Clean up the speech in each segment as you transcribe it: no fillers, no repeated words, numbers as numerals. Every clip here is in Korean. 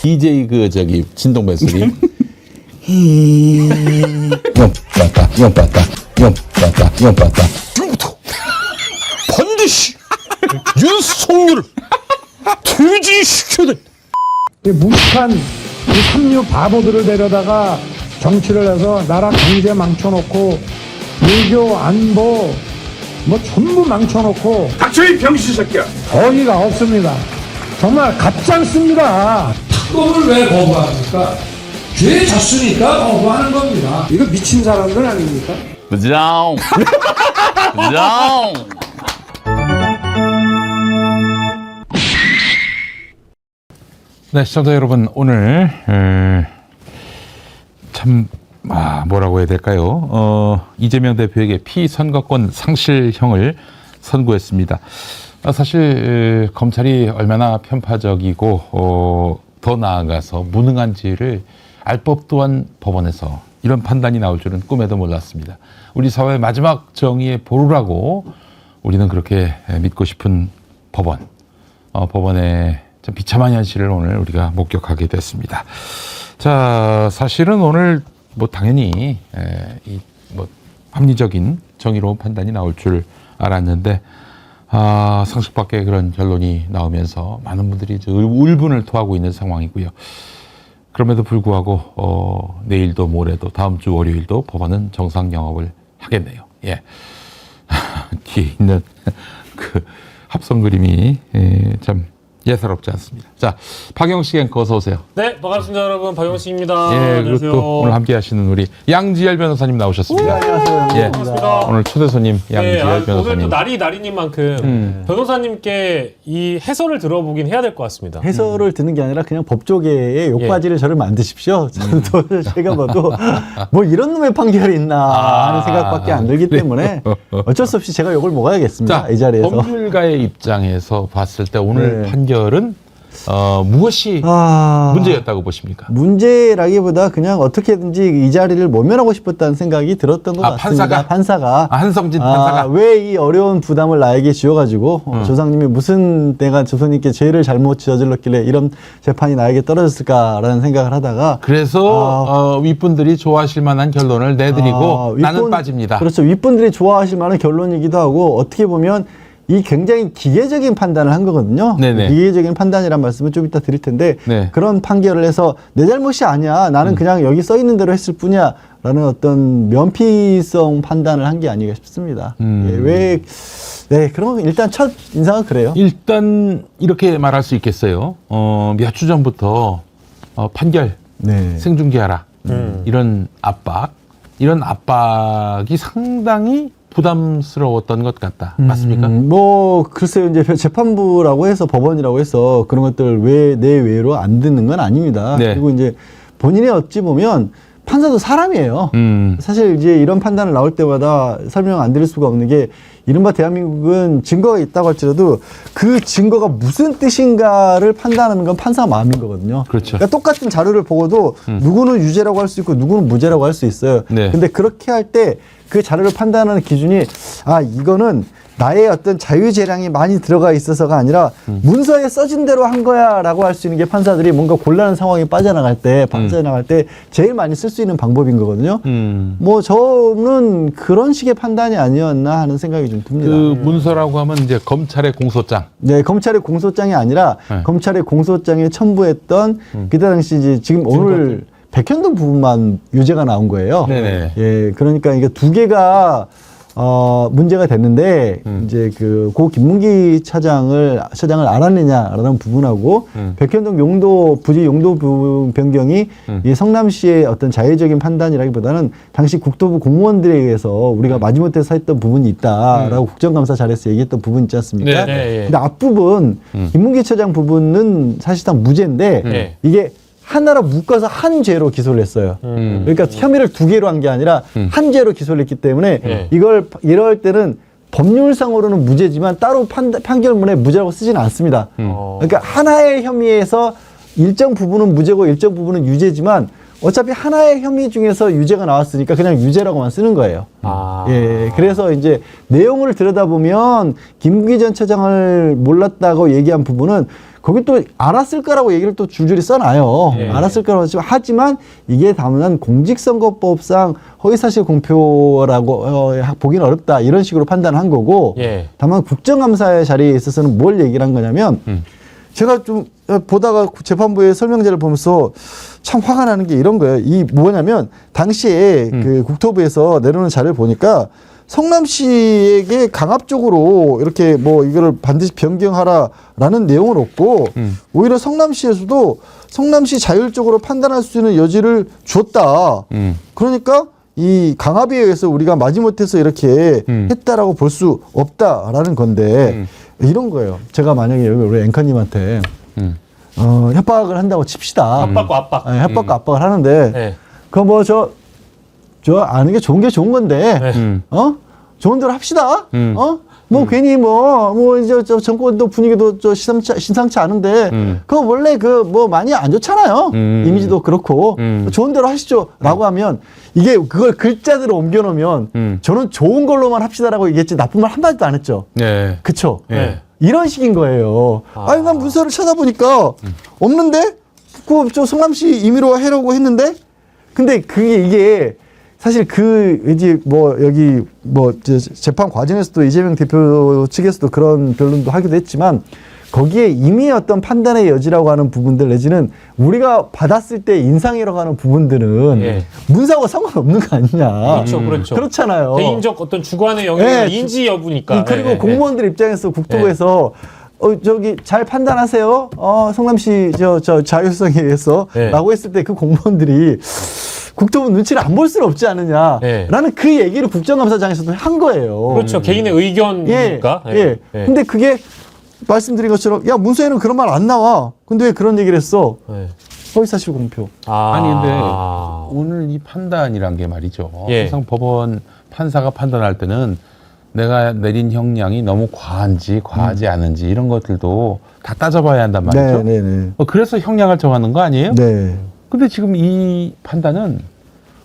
DJ 그 저기 진동벨 소리. 지금부터 반드시 윤석열을 퇴진시켜야 돼. 무식한 이 삼류 바보들을 데려다가 정치를 해서 나라 경제 망쳐놓고 외교 안보 뭐 전부 망쳐놓고 닥쳐 이 병신 새끼야. 어이가 없습니다. 정말 가짜습니다. 특검을 왜 거부합니까? 죄 졌으니까 거부하는 겁니다. 이거 미친 사람들 아닙니까? 부장. 부장. 네, 시청자 여러분, 오늘 참 뭐라고 해야 될까요? 이재명 대표에게 피선거권 상실형을 선고했습니다. 사실 검찰이 얼마나 편파적이고 더 나아가서 무능한지를 알 법도 한 법원에서 이런 판단이 나올 줄은 꿈에도 몰랐습니다. 우리 사회의 마지막 정의의 보루라고 우리는 그렇게 믿고 싶은 법원, 법원의 참 비참한 현실을 오늘 우리가 목격하게 됐습니다. 자, 사실은 오늘 뭐 당연히 합리적인 정의로운 판단이 나올 줄 알았는데 상식 밖의 그런 결론이 나오면서 많은 분들이 울분을 토하고 있는 상황이고요. 그럼에도 불구하고 내일도 모레도 다음 주 월요일도 법원은 정상 영업을 하겠네요. 예. 뒤에 있는 그 합성 그림이 참 예사롭지 않습니다. 자, 박영식 앵커 어서 오세요. 네, 반갑습니다, 여러분. 박영식입니다. 예, 안녕하세요. 그리고 또 오늘 함께 하시는 우리 양지열 변호사님 나오셨습니다. 안녕하세요. 예, 반갑습니다. 오늘 초대 손님 양지열 오늘 변호사님. 또 날이날이님만큼 변호사님께 이 해설을 들어보긴 해야 될 것 같습니다. 해설을 듣는 게 아니라 그냥 법조계의 욕바지를 저를 만드십시오. 저는 또 제가 봐도 뭐 이런 놈의 판결이 있나 하는 생각밖에 안 들기 때문에 어쩔 수 없이 제가 욕을 먹어야겠습니다. 자, 이 자리에서. 법률가의 입장에서 봤을 때 오늘 네. 판결은 무엇이 문제였다고 보십니까? 문제라기보다 그냥 어떻게든지 이 자리를 모면하고 싶었다는 생각이 들었던 것 같습니다. 판사가. 한성진 판사가. 왜 이 어려운 부담을 나에게 지어가지고 조상님이 무슨 내가 조선님께 죄를 잘못 저질렀길래 이런 재판이 나에게 떨어졌을까라는 생각을 하다가 그래서 윗분들이 좋아하실 만한 결론을 내드리고 나는 빠집니다. 그렇죠. 윗분들이 좋아하실 만한 결론이기도 하고 어떻게 보면 이 굉장히 기계적인 판단을 한 거거든요. 네네. 기계적인 판단이란 말씀을 좀 이따 드릴 텐데 네. 그런 판결을 해서 내 잘못이 아니야. 나는 그냥 여기 써 있는 대로 했을 뿐이야. 라는 어떤 면피성 판단을 한 게 아닌가 싶습니다. 예, 네, 그런 건 일단 첫 인상은 그래요. 일단 이렇게 말할 수 있겠어요. 몇 주 전부터 판결 네. 생중계하라. 이런 압박이 상당히 부담스러웠던 것 같다. 맞습니까? 뭐 글쎄요, 이제 재판부라고 해서 법원이라고 해서 그런 것들 내외로 안 듣는 건 아닙니다. 네. 그리고 이제 본인의 어찌 보면 판사도 사람이에요. 사실 이제 이런 판단을 나올 때마다 설명 안 드릴 수가 없는 게 이른바 대한민국은 증거가 있다고 할지라도 그 증거가 무슨 뜻인가를 판단하는 건 판사 마음인 거거든요. 그렇죠. 그러니까 똑같은 자료를 보고도 누구는 유죄라고 할 수 있고 누구는 무죄라고 할 수 있어요. 네. 근데 그렇게 할 때 그 자료를 판단하는 기준이 이거는 나의 어떤 자유재량이 많이 들어가 있어서가 아니라 문서에 써진 대로 한 거야 라고 할 수 있는 게 판사들이 뭔가 곤란한 상황에 빠져나갈 때 제일 많이 쓸 수 있는 방법인 거거든요. 뭐 저는 그런 식의 판단이 아니었나 하는 생각이 좀 듭니다. 그 문서라고 하면 이제 검찰의 공소장. 네, 검찰의 공소장이 아니라 네. 검찰의 공소장에 첨부했던 그때 당시 이제 지금 오늘 백현동 부분만 유죄가 나온 거예요. 네네. 예, 그러니까 이게 두 개가 문제가 됐는데 이제 고 김문기 차장을 알았느냐라는 부분하고 백현동 부지 용도 부분 변경이 이 성남시의 어떤 자의적인 판단이라기보다는 당시 국토부 공무원들에 의해서 우리가 마지못해서 했던 부분이 있다라고 국정감사 자리에서 얘기했던 부분 있지 않습니까? 네. 근데 앞부분 김문기 차장 부분은 사실상 무죄인데 네. 이게 하나로 묶어서 한 죄로 기소를 했어요. 그러니까 혐의를 두 개로 한 게 아니라 한 죄로 기소를 했기 때문에 이럴 때는 법률상으로는 무죄지만 따로 판결문에 무죄라고 쓰지는 않습니다. 그러니까 하나의 혐의에서 일정 부분은 무죄고 일정 부분은 유죄지만 어차피 하나의 혐의 중에서 유죄가 나왔으니까 그냥 유죄라고만 쓰는 거예요. 예, 그래서 이제 내용을 들여다보면 김문기 전 차장을 몰랐다고 얘기한 부분은 거기 또 알았을 거라고 얘기를 또 줄줄이 써놔요. 예. 알았을 거라고 하지만 이게 다만 공직선거법상 허위사실 공표라고 보기는 어렵다 이런 식으로 판단한 거고 예. 다만 국정감사의 자리에 있어서는 뭘 얘기를 한 거냐면 제가 좀 보다가 재판부의 설명자를 보면서 참 화가 나는 게 이런 거예요. 이 뭐냐면 당시에 그 국토부에서 내려오는 자료를 보니까 성남시에게 강압적으로 이렇게 뭐 이거를 반드시 변경하라라는 내용은 없고 오히려 성남시에서도 성남시 자율적으로 판단할 수 있는 여지를 줬다. 그러니까 이 강압에 의해서 우리가 마지못해서 이렇게 했다라고 볼 수 없다라는 건데 이런 거예요. 제가 만약에 여기 우리 앵커님한테 협박을 한다고 칩시다. 압박과 압박. 네, 협박과 압박을 하는데 네. 그 뭐 저 아는 게 좋은 건데 네. 좋은 대로 합시다. 뭐 괜히 뭐 이제 저 정권도 분위기도 저 심상치 않은데 그거 원래 그 뭐 많이 안 좋잖아요. 이미지도 그렇고 좋은 대로 하시죠라고 하면 이게 그걸 글자대로 옮겨놓으면 저는 좋은 걸로만 합시다라고 얘기했지 나쁜 말 한마디도 안 했죠. 네. 그쵸? 네. 이런 식인 거예요. 아니 난 문서를 찾아보니까 없는데 그 성남시 임의로 하려고 했는데 근데 그게 이게 사실 이제 뭐 여기 뭐 재판 과정에서도 이재명 대표 측에서도 그런 변론도 하기도 했지만 거기에 이미 어떤 판단의 여지라고 하는 부분들 내지는 우리가 받았을 때 인상이라고 하는 부분들은 예. 문서하고 상관없는 거 아니냐. 그렇죠, 그렇죠. 그렇잖아요. 개인적 어떤 주관의 영역을 네. 인지 여부니까. 그리고 예, 예, 공무원들 입장에서 국토부에서 저기 잘 판단하세요. 성남시 저 자율성에 의해서 네. 라고 했을 때 그 공무원들이 국토부 눈치를 안 볼 수는 없지 않느냐라는 그 얘기를 국정감사장에서도 한 거예요. 그렇죠. 개인의 의견이니까. 예. 근데 그게 말씀드린 것처럼 야 문서에는 그런 말 안 나와. 근데 왜 그런 얘기를 했어? 예. 허위사실 공표. 아니 근데 오늘 이 판단이란 게 말이죠. 예. 항상 법원 판사가 판단할 때는 내가 내린 형량이 너무 과한지 과하지 않은지 이런 것들도 다 따져봐야 한단 말이죠. 네. 그래서 형량을 정하는 거 아니에요? 네. 근데 지금 이 판단은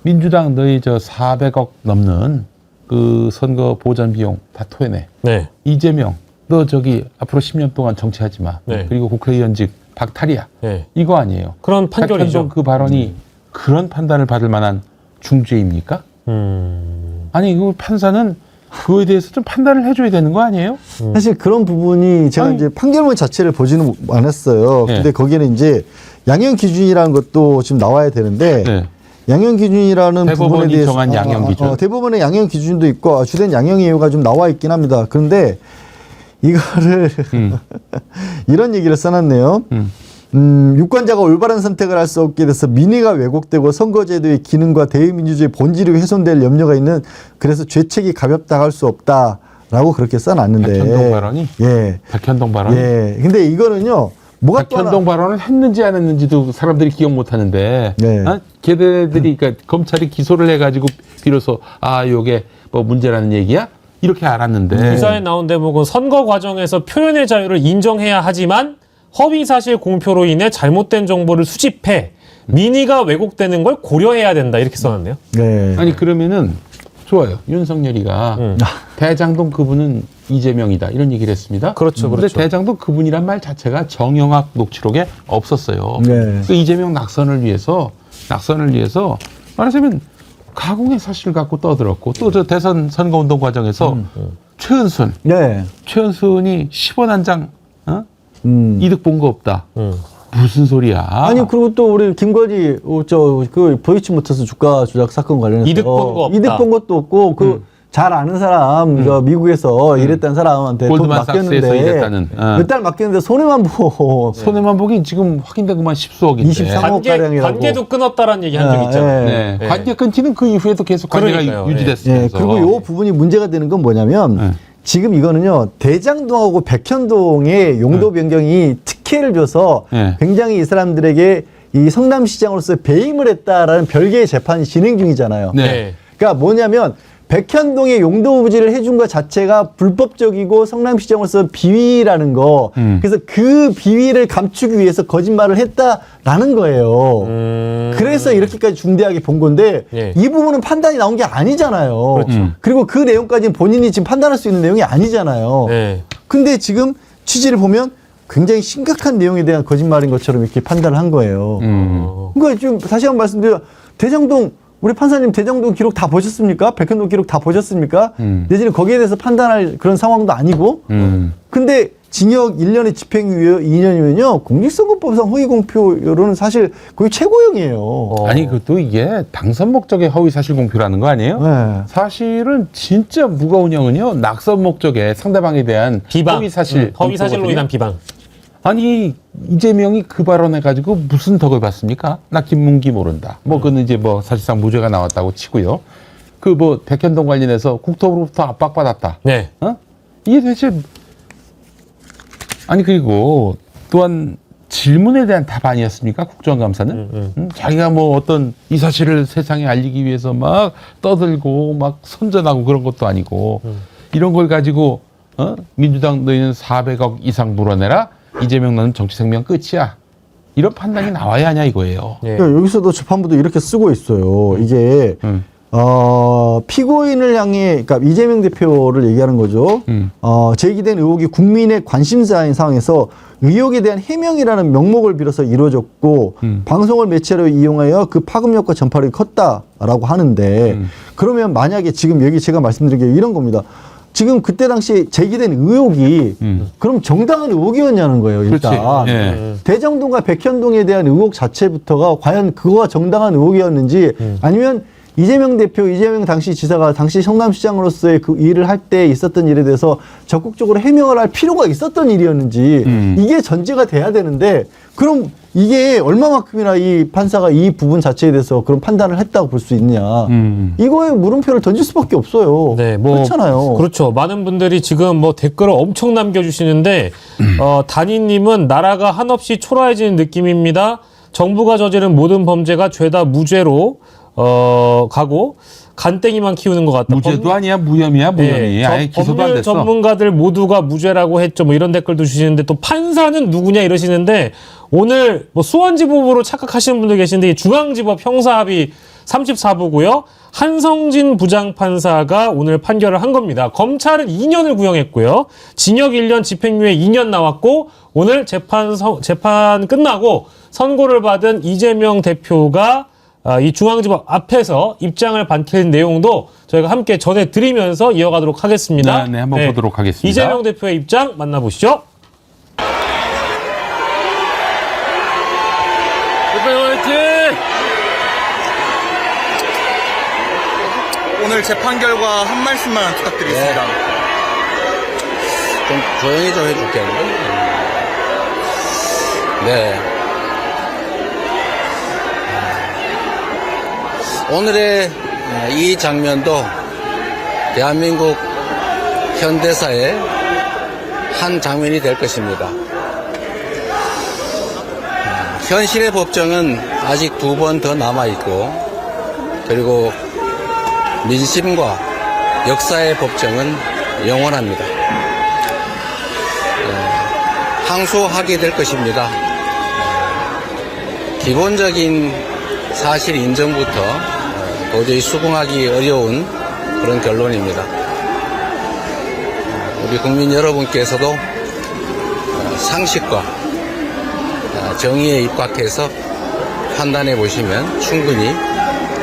민주당 너희 저 400억 넘는 그 선거 보전 비용 다 토해내. 네. 이재명 너 저기 앞으로 10년 동안 정치하지 마. 네. 그리고 국회의원직 박탈이야. 네. 이거 아니에요. 그런 판결이죠. 백현동 그 발언이 그런 판단을 받을 만한 중죄입니까? 아니 그 판사는 그거에 대해서 좀 판단을 해줘야 되는 거 아니에요? 사실 그런 부분이 제가 이제 판결문 자체를 보지는 않았어요. 네. 근데 거기에는 이제 양형 기준이라는 것도 지금 나와야 되는데 네. 양형 기준이라는 부분에 대법원이 대해서 정한 양형 기준. 대법원의 양형 기준도 있고 주된 양형 이유가 좀 나와 있긴 합니다. 그런데 이거를 이런 얘기를 써놨네요. 유권자가 올바른 선택을 할 수 없게 돼서 민의가 왜곡되고 선거제도의 기능과 대의민주주의 본질이 훼손될 염려가 있는 그래서 죄책이 가볍다 할 수 없다라고 그렇게 써놨는데. 백현동 발언이? 예. 백현동 발언이? 예. 근데 이거는요. 뭐가 또 백현동 발언을 했는지 안 했는지도 사람들이 기억 못 하는데. 네. 걔네들이 그러니까 검찰이 기소를 해가지고 비로소 요게 뭐 문제라는 얘기야? 이렇게 알았는데. 기사에 나온 대목은 선거 과정에서 표현의 자유를 인정해야 하지만 허위사실 공표로 인해 잘못된 정보를 수집해 민의가 왜곡되는 걸 고려해야 된다 이렇게 써놨네요. 네. 아니 그러면은 좋아요. 윤석열이가 대장동 그분은 이재명이다 이런 얘기를 했습니다. 그렇죠, 근데 그렇죠. 대장동 그분이란 말 자체가 정영학 녹취록에 없었어요. 네. 그 이재명 낙선을 위해서 말하자면 가공의 사실 갖고 떠들었고 또 저 대선 선거운동 과정에서 최은순이 10원 한 장 이득 본 거 없다. 무슨 소리야? 아니 그리고 또 우리 김건희 그 도이치모터스 주가 조작 사건 관련해서 이득 본 거 없다. 이득 본 것도 없고 그 잘 아는 사람 저 미국에서 일했던 사람한테 돈 골드만삭스에서 맡겼는데 일했다는. 몇 달 맡겼는데 손해만 보고 손해만 보긴 지금 확인되고만 10수억인데. 23억 가량이라고. 관계도 끊었다라는 얘기 한 적 있죠. 네. 관계 끊기는 그 이후에도 계속 관계가 그러니까요. 유지됐으면서. 그리고 요 부분이 문제가 되는 건 뭐냐면 지금 이거는요 대장동하고 백현동의 용도 변경이 특혜를 줘서 굉장히 이 사람들에게 이 성남시장으로서 배임을 했다라는 별개의 재판이 진행 중이잖아요. 네. 그러니까 뭐냐면 백현동의 용도 부지를 해준 것 자체가 불법적이고 성남시장으로서 비위라는 거. 그래서 그 비위를 감추기 위해서 거짓말을 했다라는 거예요. 그래서 이렇게까지 중대하게 본 건데 예. 이 부분은 판단이 나온 게 아니잖아요. 그렇죠. 그리고 그 내용까지는 본인이 지금 판단할 수 있는 내용이 아니잖아요. 네. 근데 지금 취지를 보면 굉장히 심각한 내용에 대한 거짓말인 것처럼 이렇게 판단을 한 거예요. 그러니까 지금 다시 한번 말씀드려 대장동 우리 판사님 대장동 기록 다 보셨습니까? 백현동 기록 다 보셨습니까? 내지는 거기에 대해서 판단할 그런 상황도 아니고 근데 징역 1년에 집행유예 2년이면요 공직선거법상 허위공표로는 사실 거의 최고형이에요. 아니 그것도 이게 당선 목적의 허위 사실 공표라는 거 아니에요? 네. 사실은 진짜 무거운 형은요 낙선 목적의 상대방에 대한 비방, 허위 사실 허위 사실로 공표거든요. 인한 비방. 아니 이재명이 그 발언해 가지고 무슨 덕을 봤습니까? 나 김문기 모른다. 뭐 그는 이제 뭐 사실상 무죄가 나왔다고 치고요. 그 뭐 백현동 관련해서 국토부로부터 압박받았다. 네. 어? 이게 대체 아니 그리고 또한 질문에 대한 답 아니었습니까? 국정감사는 자기가 뭐 어떤 이 사실을 세상에 알리기 위해서 막 떠들고 막 선전하고 그런 것도 아니고 이런 걸 가지고 민주당 너희는 400억 이상 물어내라 이재명 너는 정치 생명 끝이야 이런 판단이 나와야 하냐 이거예요. 예. 그러니까 여기서도 재판부도 이렇게 쓰고 있어요. 이게 피고인을 향해, 그러니까 이재명 대표를 얘기하는 거죠. 제기된 의혹이 국민의 관심사인 상황에서 의혹에 대한 해명이라는 명목을 빌어서 이루어졌고 방송을 매체로 이용하여 그 파급력과 전파력이 컸다라고 하는데 그러면 만약에 지금 여기 제가 말씀드린 게 이런 겁니다. 지금 그때 당시 제기된 의혹이 그럼 정당한 의혹이었냐는 거예요. 일단 그렇지. 예. 대장동과 백현동에 대한 의혹 자체부터가 과연 그거가 정당한 의혹이었는지 아니면 이재명 대표, 이재명 당시 지사가 당시 성남시장으로서의 그 일을 할 때 있었던 일에 대해서 적극적으로 해명을 할 필요가 있었던 일이었는지 이게 전제가 돼야 되는데 그럼 이게 얼마만큼이나 이 판사가 이 부분 자체에 대해서 그런 판단을 했다고 볼 수 있느냐. 이거에 물음표를 던질 수밖에 없어요. 네, 뭐 그렇잖아요. 그렇죠. 많은 분들이 지금 뭐 댓글을 엄청 남겨주시는데 단위님은 나라가 한없이 초라해지는 느낌입니다. 정부가 저지른 모든 범죄가 죄다 무죄로 가고 간땡이만 키우는 것 같다. 무죄도 아니야 무혐의야 무혐의. 아예 기소도 안 법률 됐어. 전문가들 모두가 무죄라고 했죠. 뭐 이런 댓글도 주시는데 또 판사는 누구냐 이러시는데 오늘 뭐 수원지법으로 착각하시는 분들 계신데 중앙지법 형사합의 34부고요. 한성진 부장판사가 오늘 판결을 한 겁니다. 검찰은 2년을 구형했고요. 징역 1년, 집행유예 2년 나왔고 오늘 재판 끝나고 선고를 받은 이재명 대표가 이 중앙지법 앞에서 입장을 밝힌 내용도 저희가 함께 전해드리면서 이어가도록 하겠습니다. 네, 한번 보도록 하겠습니다. 이재명 대표의 입장 만나보시죠. 오늘 재판 결과 한 말씀만 부탁드리겠습니다. 좀 조용히 좀 해줄게요. 네. 오늘의 이 장면도 대한민국 현대사의 한 장면이 될 것입니다. 현실의 법정은 아직 2번 더 남아있고 그리고 민심과 역사의 법정은 영원합니다. 항소하게 될 것입니다. 기본적인 사실 인정부터 도저히 수긍하기 어려운 그런 결론입니다. 우리 국민 여러분께서도 상식과 정의에 입각해서 판단해 보시면 충분히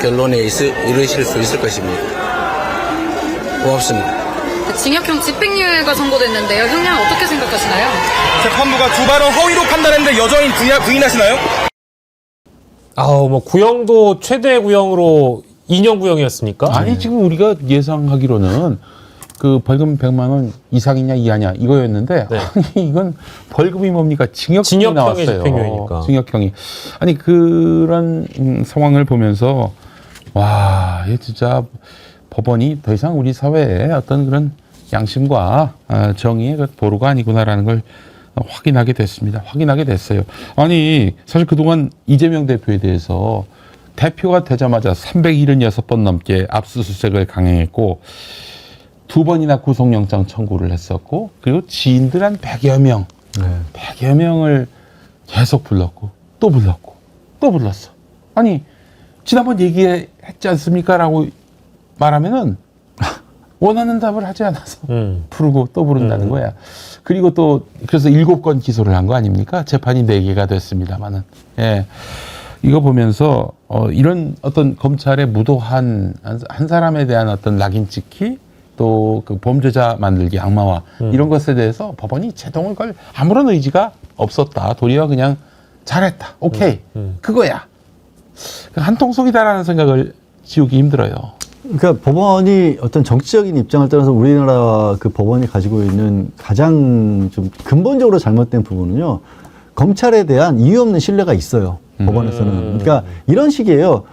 결론에 이르실 수 있을 것입니다. 고맙습니다. 징역형 집행유예가 선고됐는데요. 형량 어떻게 생각하시나요? 재판부가 두 발언 허위로 판단했는데 여전히 부인하시나요? 뭐 구형도 최대 구형으로 2년 구형이었습니까? 아니 지금 우리가 예상하기로는 그 벌금 100만 원 이상이냐 이하냐 이거였는데 네. 아니 이건 벌금이 뭡니까 징역형이 징역형의 나왔어요. 집행유예니까. 징역형이 아니 그런 상황을 보면서 와 이게 진짜 법원이 더 이상 우리 사회에 어떤 그런 양심과 정의의 그 보루가 아니구나라는 걸 확인하게 됐습니다. 확인하게 됐어요. 아니 사실 그동안 이재명 대표에 대해서 대표가 되자마자 376번 넘게 압수수색을 강행했고 2번이나 구속영장 청구를 했었고 그리고 지인들 한 100여 명 100여 명을 계속 불렀고 또 불렀고 또 불렀어. 아니 지난번 얘기했지 않습니까? 라고 말하면은 원하는 답을 하지 않아서 부르고 또 부른다는 거야. 그리고 또 그래서 7건 기소를 한 거 아닙니까? 재판이 4개가 됐습니다만은. 예. 이거 보면서 이런 어떤 검찰의 무도한 한 사람에 대한 어떤 낙인 찍기 또 그 범죄자 만들기 악마화 이런 것에 대해서 법원이 제동을 걸 아무런 의지가 없었다. 도리어 그냥 잘했다. 오케이. 그거야. 한통속이다라는 생각을 지우기 힘들어요. 그러니까 법원이 어떤 정치적인 입장을 떠나서 우리나라 그 법원이 가지고 있는 가장 좀 근본적으로 잘못된 부분은요. 검찰에 대한 이유 없는 신뢰가 있어요. 법원에서는. 그러니까 이런 식이에요.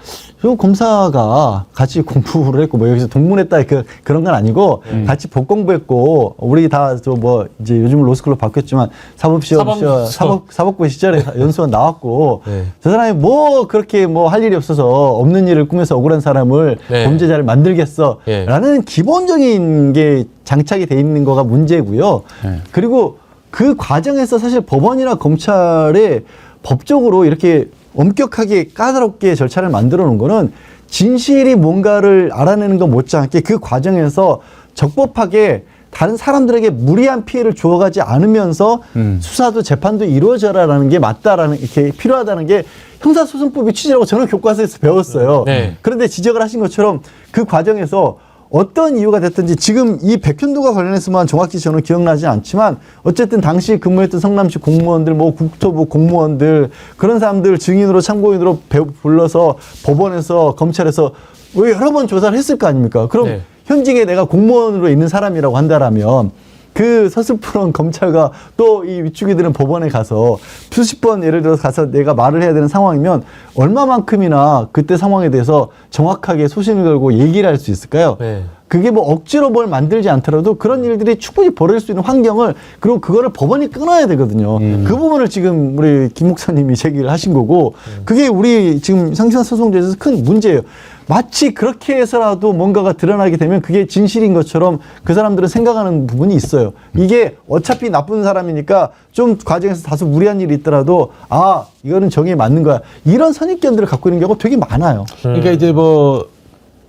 저 검사가 같이 공부를 했고 뭐 여기서 동문했다 그런 건 아니고 같이 법 공부했고 우리 다 저 뭐 이제 요즘 로스쿨로 바뀌었지만 사법부 시절에 연수원 나왔고 네. 저 사람이 뭐 그렇게 뭐 할 일이 없어서 없는 일을 꾸며서 억울한 사람을 네. 범죄자를 만들겠어 네. 라는 기본적인 게 장착이 돼 있는 거가 문제고요. 네. 그리고 그 과정에서 사실 법원이나 검찰에 법적으로 이렇게 엄격하게 까다롭게 절차를 만들어 놓은 거는 진실이 뭔가를 알아내는 것 못지않게 그 과정에서 적법하게 다른 사람들에게 무리한 피해를 주어가지 않으면서 수사도 재판도 이루어져라라는 게 맞다라는 이렇게 필요하다는 게 형사소송법의 취지라고 저는 교과서에서 배웠어요. 네. 그런데 지적을 하신 것처럼 그 과정에서 어떤 이유가 됐든지 지금 이 백현도가 관련해서만 정확히 저는 기억나지 않지만 어쨌든 당시 근무했던 성남시 공무원들 뭐 국토부 공무원들 그런 사람들 증인으로 참고인으로 불러서 법원에서 검찰에서 왜 여러 번 조사를 했을 거 아닙니까? 그럼 네. 현직에 내가 공무원으로 있는 사람이라고 한다라면 그 서슬프런 검찰과 또 이 위축이들은 법원에 가서 수십 번 예를 들어서 가서 내가 말을 해야 되는 상황이면 얼마만큼이나 그때 상황에 대해서 정확하게 소신을 걸고 얘기를 할 수 있을까요? 네. 그게 뭐 억지로 뭘 만들지 않더라도 그런 일들이 충분히 벌어질 수 있는 환경을 그리고 그거를 법원이 끊어야 되거든요. 그 부분을 지금 우리 김 목사님이 제기를 하신 거고 그게 우리 지금 상식소송제에서 큰 문제예요. 마치 그렇게 해서라도 뭔가가 드러나게 되면 그게 진실인 것처럼 그 사람들은 생각하는 부분이 있어요. 이게 어차피 나쁜 사람이니까 좀 과정에서 다소 무리한 일이 있더라도 아 이거는 정의에 맞는 거야. 이런 선입견들을 갖고 있는 경우가 되게 많아요. 그러니까 이제 뭐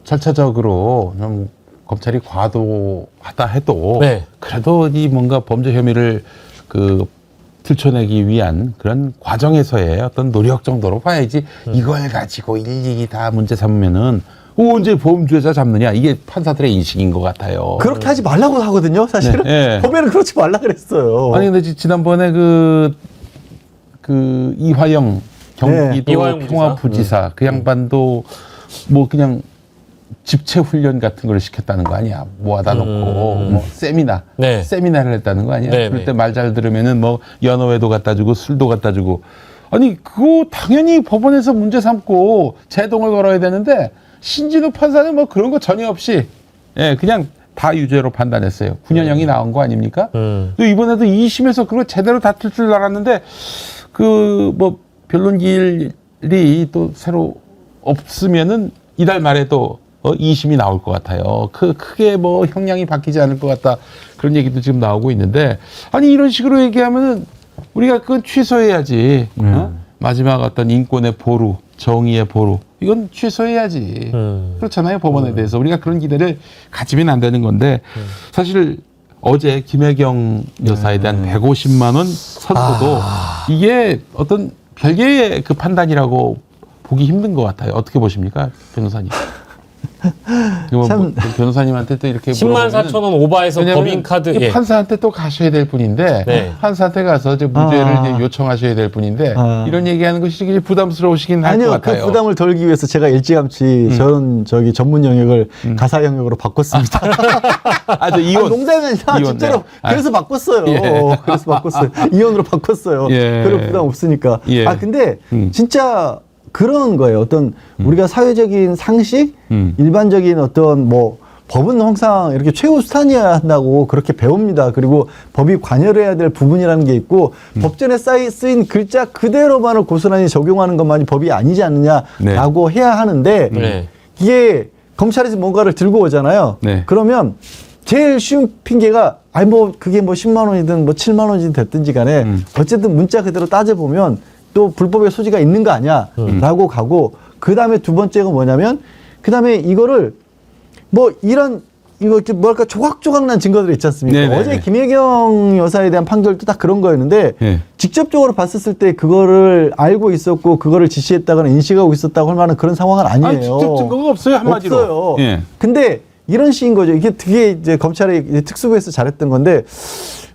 절차적으로 좀 검찰이 과도하다 해도 네. 그래도 이 뭔가 범죄 혐의를 그 들춰내기 위한 그런 과정에서의 어떤 노력 정도로 봐야지 이걸 가지고 일일이 다 문제 삼으면은 언제 범죄자 잡느냐 이게 판사들의 인식인 것 같아요. 그렇게 하지 말라고 하거든요. 사실은 네, 네. 법에는 그렇지 말라 그랬어요. 아니 근데 지난번에 그 이화영 경기도 이화영 평화부지사 그 양반도 뭐 그냥 집체 훈련 같은 걸 시켰다는 거 아니야? 모아다 놓고 뭐 세미나를 했다는 거 아니야? 네, 그럴 네. 때 말 잘 들으면은 뭐 연어회도 갖다 주고 술도 갖다 주고 아니 그거 당연히 법원에서 문제 삼고 제동을 걸어야 되는데 신진우 판사는 뭐 그런 거 전혀 없이 예 그냥 다 유죄로 판단했어요. 9년형이 나온 거 아닙니까? 또 이번에도 2심에서 그거 제대로 다툴 줄 알았는데 그 뭐 변론기일이 또 새로 없으면은 이달 말에 또 2심이 나올 것 같아요. 크게 뭐 형량이 바뀌지 않을 것 같다. 그런 얘기도 지금 나오고 있는데 아니 이런 식으로 얘기하면은 우리가 그건 취소해야지. 마지막 어떤 인권의 보루, 정의의 보루 이건 취소해야지. 그렇잖아요. 법원에 대해서 우리가 그런 기대를 가지면 안 되는 건데 사실 어제 김혜경 여사에 대한 150만 원 선고도 이게 어떤 별개의 그 판단이라고 보기 힘든 것 같아요. 어떻게 보십니까, 변호사님? 참 변호사님한테 또 이렇게 10만 4천 원 오바해서 왜냐면 법인카드 이 판사한테 또 가셔야 될 분인데 네. 판사한테 가서 이제 무죄를 이제 요청하셔야 될 분인데 이런 얘기하는 것이 되게 부담스러우시긴 할 것 아니요, 같아요. 그 부담을 덜기 위해서 제가 일찌감치 저기 전문 영역을 가사 영역으로 바꿨습니다. 저 이혼. 농담이 아니라 이혼, 진짜로 네. 그래서 바꿨어요. 예. 그래서 바꿨어요. 이혼으로 바꿨어요. 예. 그럴 부담 없으니까. 예. 근데 진짜 그런 거예요. 어떤 우리가 사회적인 상식, 일반적인 어떤 뭐 법은 항상 이렇게 최후 수단이어야 한다고 그렇게 배웁니다. 그리고 법이 관여를 해야 될 부분이라는 게 있고 법전에 쓰인 글자 그대로만을 고스란히 적용하는 것만이 법이 아니지 않느냐라고 해야 하는데 네. 이게 검찰에서 뭔가를 들고 오잖아요. 네. 그러면 제일 쉬운 핑계가 아니 뭐 그게 뭐 10만 원이든 뭐 7만 원이든 됐든지 간에 어쨌든 문자 그대로 따져보면 또 불법의 소지가 있는 거 아니야 라고 가고 그 다음에 두 번째가 뭐냐면 그 다음에 이거를 뭐 이런 이거 뭐랄까 조각조각난 증거들이 있지 않습니까? 네네네. 어제 김혜경 여사에 대한 판결도 딱 그런 거였는데 네. 직접적으로 봤었을 때 그거를 알고 있었고 그거를 지시했다거나 인식하고 있었다고 할 만한 그런 상황은 아니에요. 아니, 직접 증거가 없어요, 한마디로. 없어요. 예. 근데 이런 식인 거죠. 이게 되게 이제 검찰이 이제 특수부에서 잘했던 건데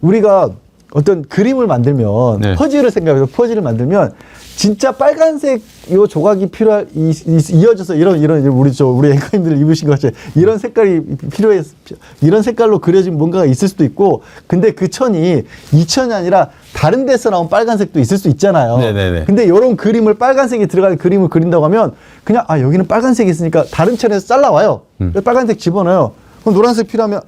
우리가 어떤 그림을 만들면 네. 퍼즐을 생각해서 퍼즐을 만들면 진짜 빨간색 요 조각이 이어져서 이런 우리 앵커님들 입으신 것 같이 이런 색깔이 필요해 이런 색깔로 그려진 뭔가가 있을 수도 있고 근데 그 천이 이 천이 아니라 다른 데서 나온 빨간색도 있을 수 있잖아요. 네네네. 근데 이런 그림을 빨간색이 들어간 그림을 그린다고 하면 그냥 아 여기는 빨간색이 있으니까 다른 천에서 잘라와요. 빨간색 집어넣어요. 그럼 노란색 필요하면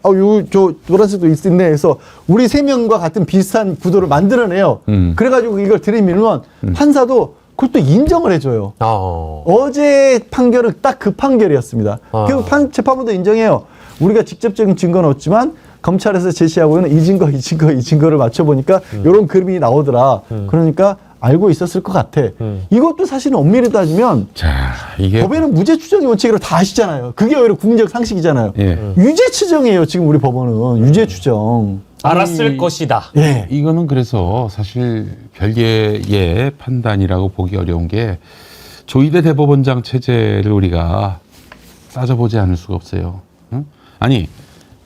저 노란색도 있네 해서 우리 세 명과 같은 비슷한 구도를 만들어내요. 그래가지고 이걸 들이밀면 판사도 그걸 또 인정을 해줘요. 어제 판결은 딱 그 판결이었습니다. 그 재판부도 인정해요. 우리가 직접적인 증거는 없지만 검찰에서 제시하고 있는 이 증거를 맞춰보니까 이런 그림이 나오더라. 그러니까 알고 있었을 것 같아. 이것도 사실은 엄밀히 따지면 자, 이게. 법에는 무죄 추정의 원칙이라고 다 아시잖아요. 그게 오히려 국민적 상식이잖아요. 예. 유죄 추정이에요. 지금 우리 법원은 유죄 추정. 알았을 것이다. 예. 이거는 그래서 사실 별개의 판단이라고 보기 어려운 게 조희대 대법원장 체제를 우리가 따져보지 않을 수가 없어요. 응? 아니,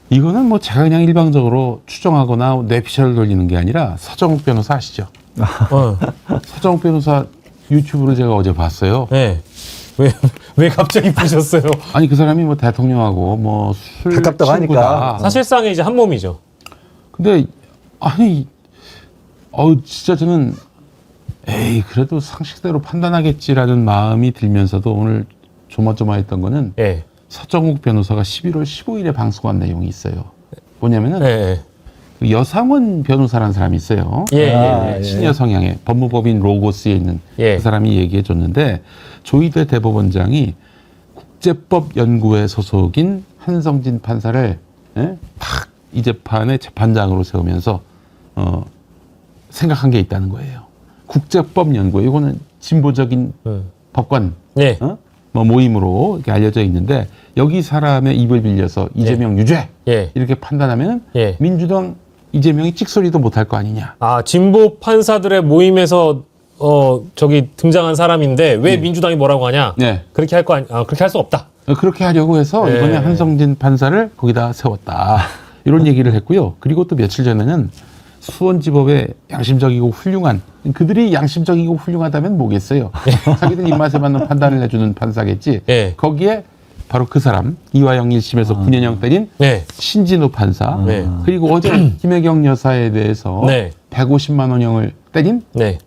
이거는 뭐 제가 그냥 일방적으로 추정하거나 뇌피셜을 돌리는 게 아니라 서정욱 변호사 아시죠? 서정욱 변호사 유튜브를 제가 어제 봤어요. 네. 왜 갑자기 보셨어요? 아니, 그 사람이 뭐 대통령하고 뭐 술 가깝다고 하니까. 사실상은 이제 한 몸이죠. 근데 아니 진짜 저는 그래도 상식대로 판단하겠지라는 마음이 들면서도 오늘 조마조마했던 거는 예. 서정욱 변호사가 11월 15일에 방송한 내용이 있어요. 뭐냐면은 예. 그 여상원 변호사라는 사람이 있어요. 예. 신여 성향의 법무법인 로고스에 있는 예. 그 사람이 얘기해 줬는데 조희대 대법원장이 국제법연구회 소속인 한성진 판사를 딱 이 재판의 재판장으로 세우면서 생각한 게 있다는 거예요. 국제법연구회 이거는 진보적인 법관 예. 뭐 모임으로 이렇게 알려져 있는데 여기 사람의 입을 빌려서 이재명 유죄 예. 이렇게 판단하면 예. 민주당 이재명이 찍소리도 못할 거 아니냐. 아, 진보 판사들의 모임에서 저기 등장한 사람인데 왜 민주당이 뭐라고 하냐? 네. 그렇게 그렇게 할 수 없다. 그렇게 하려고 해서 예. 이번에 한성진 판사를 거기다 세웠다. 이런 얘기를 했고요. 그리고 또 며칠 전에는 수원지법의 양심적이고 훌륭한 그들이 양심적이고 훌륭하다면 뭐겠어요. 자기들 입맛에 맞는 판단을 해주는 판사겠지. 예. 거기에 바로 그 사람 이화영 1심에서 9년형 때린 네. 신진우 판사 네. 그리고 어제 김혜경 여사에 대해서 네. 150만 원형을 때린 네.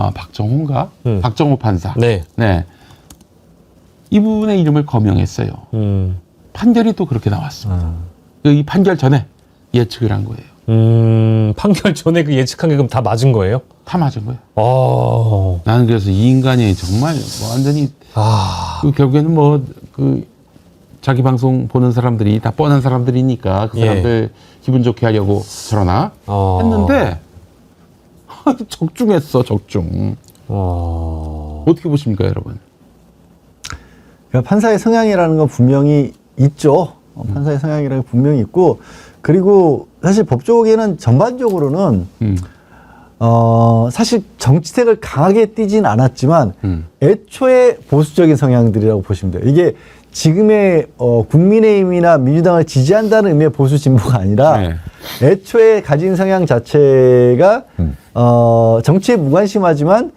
박정호인가? 박정호 판사. 네. 네. 이분의 이름을 거명했어요. 판결이 또 그렇게 나왔습니다. 이 판결 전에 예측을 한 거예요. 판결 전에 그 예측한 게 그럼 다 맞은 거예요? 다 맞은 거예요. 나는 그래서 이 인간이 정말 완전히 그 결국에는 그 자기 방송 보는 사람들이 다 뻔한 사람들이니까 그 사람들 기분 좋게 하려고 저러나 했는데 적중했어, 적중. 어떻게 보십니까, 여러분? 그러니까 판사의 성향이라는 건 분명히 있죠. 판사의 성향이라는 게 분명히 있고 그리고 사실 법조계는 전반적으로는 사실 정치색을 강하게 띠진 않았지만 애초에 보수적인 성향들이라고 보시면 돼요. 이게 지금의 국민의힘이나 민주당을 지지한다는 의미의 보수 진보가 아니라 애초에 가진 성향 자체가 정치에 무관심하지만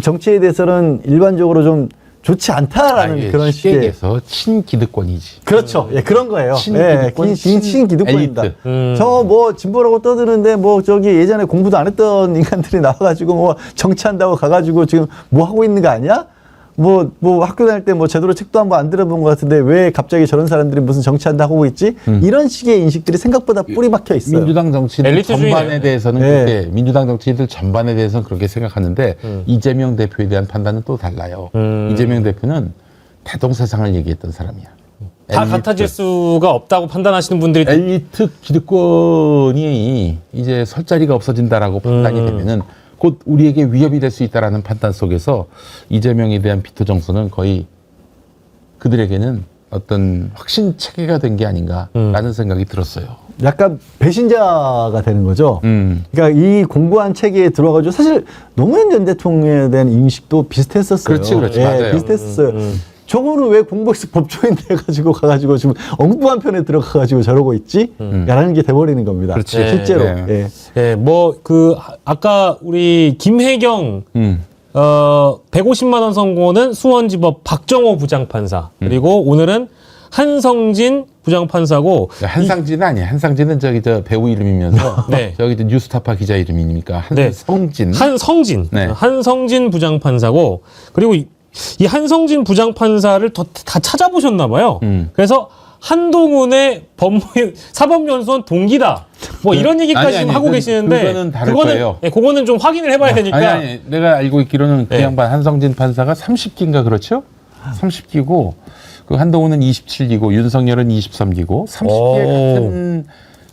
정치에 대해서는 일반적으로 좀 좋지 않다라는 그런 식의 시에서 친기득권이지. 그렇죠. 예, 그런 거예요. 친기득권, 친기득권입니다. 엘리트. 저 뭐 진보라고 떠드는데 뭐 저기 예전에 공부도 안 했던 인간들이 나와가지고 뭐 정치한다고 가가지고 지금 뭐 하고 있는 거 아니야? 뭐 학교 다닐 때 뭐 제대로 책도 한번 안 들어본 것 같은데 왜 갑자기 저런 사람들이 무슨 정치한다고 하고 있지? 이런 식의 인식들이 생각보다 뿌리 박혀 있어요. 민주당 정치인들 전반에 대해서는 네. 그렇게 민주당 정치인들 전반에 대해서는 그렇게 생각하는데 이재명 대표에 대한 판단은 또 달라요. 이재명 대표는 대동세상을 얘기했던 사람이야. 다 같아질 수가 없다고 판단하시는 분들이 엘리트 기득권이 이제 설 자리가 없어진다라고 판단이 되면은 곧 우리에게 위협이 될 수 있다라는 판단 속에서 이재명에 대한 비토 정서는 거의 그들에게는 어떤 확신 체계가 된 게 아닌가라는 생각이 들었어요. 약간 배신자가 되는 거죠. 그러니까 이 공고한 체계에 들어가지고 사실 노무현 전 대통령에 대한 인식도 비슷했었어요. 그렇지, 맞아요. 비슷했었어요. 저거는 왜 공보에서 법조인 돼가지고 가가지고 지금 엉뚱한 편에 들어가가지고 저러고 있지? 라는 게 돼버리는 겁니다. 그렇지. 실제로. 네. 예. 예, 뭐 그 아까 우리 김혜경 150만 원 선고는 수원지법 박정호 부장판사 그리고 오늘은 한성진 부장판사고 한상진은 아니에요. 한상진은 저기 저 배우 이름이면서 네. 저기 저 뉴스타파 기자 이름이니까 네. 한성진. 네. 한성진 부장판사고 그리고 이 한성진 부장판사를 다 찾아보셨나 봐요. 그래서 한동훈의 사법연수원 동기다. 뭐 이런 얘기까지 지금 하고 계시는데 그거는 다를 거예요. 예, 그거는 좀 확인을 해봐야 되니까. 아니, 내가 알고 있기로는 그 네. 양반 한성진 판사가 30기인가 그렇죠? 30기고 그 한동훈은 27기고 윤석열은 23기고 30기 같은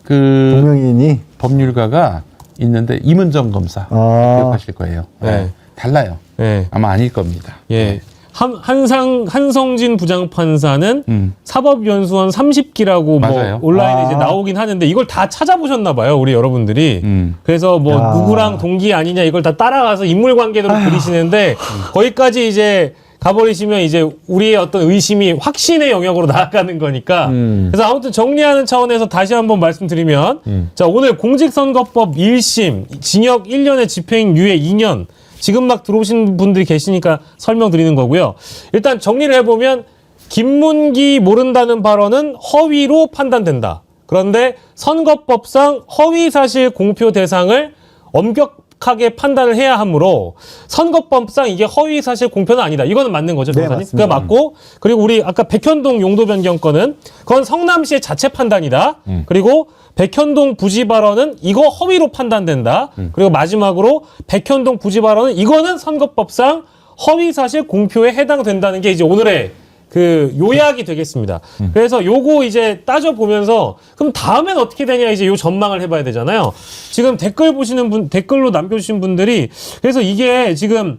그 동명이인이 법률가가 있는데 임은정 검사 기억하실 거예요. 네. 달라요. 네. 아마 아닐 겁니다. 예. 한성진 부장판사는 사법연수원 30기라고 뭐 맞아요. 온라인에 이제 나오긴 하는데 이걸 다 찾아보셨나 봐요, 우리 여러분들이. 그래서 뭐 야. 누구랑 동기 아니냐 이걸 다 따라가서 인물관계로 그리시는데 거기까지 이제 가버리시면 이제 우리의 어떤 의심이 확신의 영역으로 나아가는 거니까. 그래서 아무튼 정리하는 차원에서 다시 한번 말씀드리면 자, 오늘 공직선거법 1심 징역 1년에 집행유예 2년 지금 막 들어오신 분들이 계시니까 설명드리는 거고요. 일단 정리를 해보면 김문기 모른다는 발언은 허위로 판단된다. 그런데 선거법상 허위사실 공표 대상을 엄격하게 판단을 해야 하므로 선거법상 이게 허위사실 공표는 아니다. 이거는 맞는 거죠, 변호사님? 네, 맞습니다. 그게 맞고 그리고 우리 아까 백현동 용도 변경 건은 그건 성남시의 자체 판단이다. 그리고 백현동 부지 발언은 이거 허위로 판단된다. 그리고 마지막으로 백현동 부지 발언은 이거는 선거법상 허위사실 공표에 해당된다는 게 이제 오늘의 그 요약이 되겠습니다. 그래서 요거 이제 따져보면서 그럼 다음엔 어떻게 되냐 이제 요 전망을 해봐야 되잖아요. 지금 댓글 보시는 분, 댓글로 남겨주신 분들이 그래서 이게 지금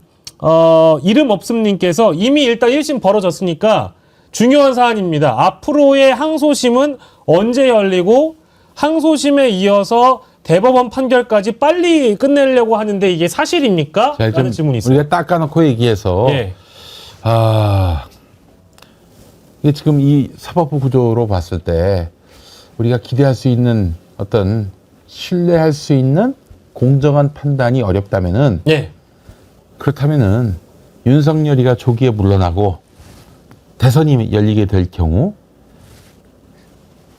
이름 없음님께서 이미 일단 1심 벌어졌으니까 중요한 사안입니다. 앞으로의 항소심은 언제 열리고 항소심에 이어서 대법원 판결까지 빨리 끝내려고 하는데 이게 사실입니까? 자, 라는 질문이 있어요. 우리가 닦아놓고 얘기해서 예. 이게 지금 이 사법부 구조로 봤을 때 우리가 기대할 수 있는 어떤 신뢰할 수 있는 공정한 판단이 어렵다면은 예. 그렇다면은 윤석열이가 조기에 물러나고 대선이 열리게 될 경우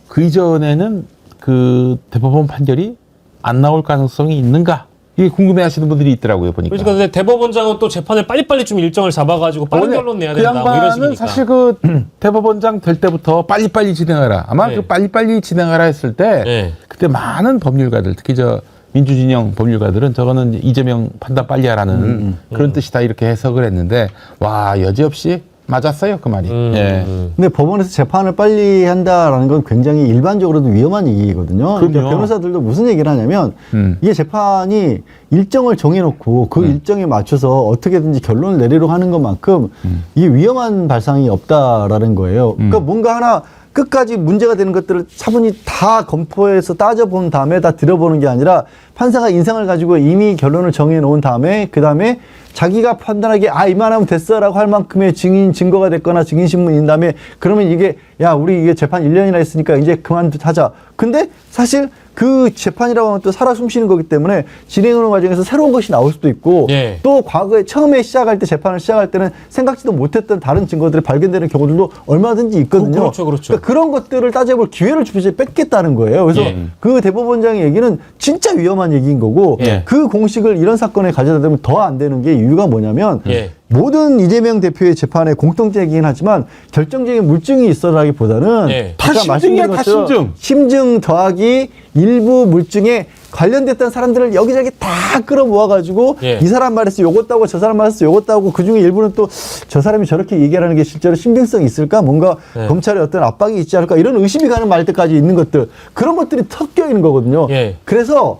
그 이전에는 그 대법원 판결이 안 나올 가능성이 있는가? 이게 궁금해하시는 분들이 있더라고요 보니까. 그러니까 근데 대법원장은 또 재판을 빨리빨리 좀 일정을 잡아가지고 빠른 결론 내야 그 된다. 뭐 이런 양반은 식이니까. 사실 그 대법원장 될 때부터 빨리빨리 진행하라. 아마 네. 그 빨리빨리 진행하라 했을 때 네. 그때 많은 법률가들 특히 저 민주진영 법률가들은 저거는 이재명 판단 빨리 하라는 그런 뜻이다 이렇게 해석을 했는데 와 여지없이 맞았어요 그 말이. 예. 근데 법원에서 재판을 빨리 한다라는 건 굉장히 일반적으로도 위험한 얘기거든요. 그러니까 그럼요. 변호사들도 무슨 얘기를 하냐면 이게 재판이 일정을 정해놓고 그 일정에 맞춰서 어떻게든지 결론을 내리려고 하는 것만큼 이게 위험한 발상이 없다라는 거예요. 그러니까 뭔가 하나 끝까지 문제가 되는 것들을 차분히 다 검토해서 따져본 다음에 다 들어보는 게 아니라 판사가 인상을 가지고 이미 결론을 정해놓은 다음에 그 다음에 자기가 판단하기에 이만하면 됐어라고 할 만큼의 증거가 됐거나 증인신문인 다음에 그러면 이게 야 우리 이게 재판 1년이나 했으니까 이제 그만하자. 근데 사실 그 재판이라고 하면 또 살아 숨쉬는 거기 때문에 진행하는 과정에서 새로운 것이 나올 수도 있고 예. 또 과거에 처음에 시작할 때 재판을 시작할 때는 생각지도 못했던 다른 증거들이 발견되는 경우들도 얼마든지 있거든요. 그렇죠, 그렇죠. 그러니까 그런 것들을 따져볼 기회를 주면서 뺏겠다는 거예요. 그래서 그 대법원장의 얘기는 진짜 위험한 얘기인 거고 예. 그 공식을 이런 사건에 가져다 대면 더 안 되는 게 이유가 뭐냐면 예. 모든 이재명 대표의 재판에 공통적이긴 하지만 결정적인 물증이 있어라기보다는 예. 다 아까 심증이야, 말씀드린 다 것처럼 심증. 심증 더하기 일부 물증에 관련됐던 사람들을 여기저기 다 끌어모아가지고 예. 이 사람 말했어 요것 따고 저 사람 말했어 요것 따고 그중에 일부는 또 저 사람이 저렇게 얘기하는 게 실제로 신빙성이 있을까 뭔가 예. 검찰에 어떤 압박이 있지 않을까 이런 의심이 가는 말때까지 있는 것들 그런 것들이 섞여 있는 거거든요. 예. 그래서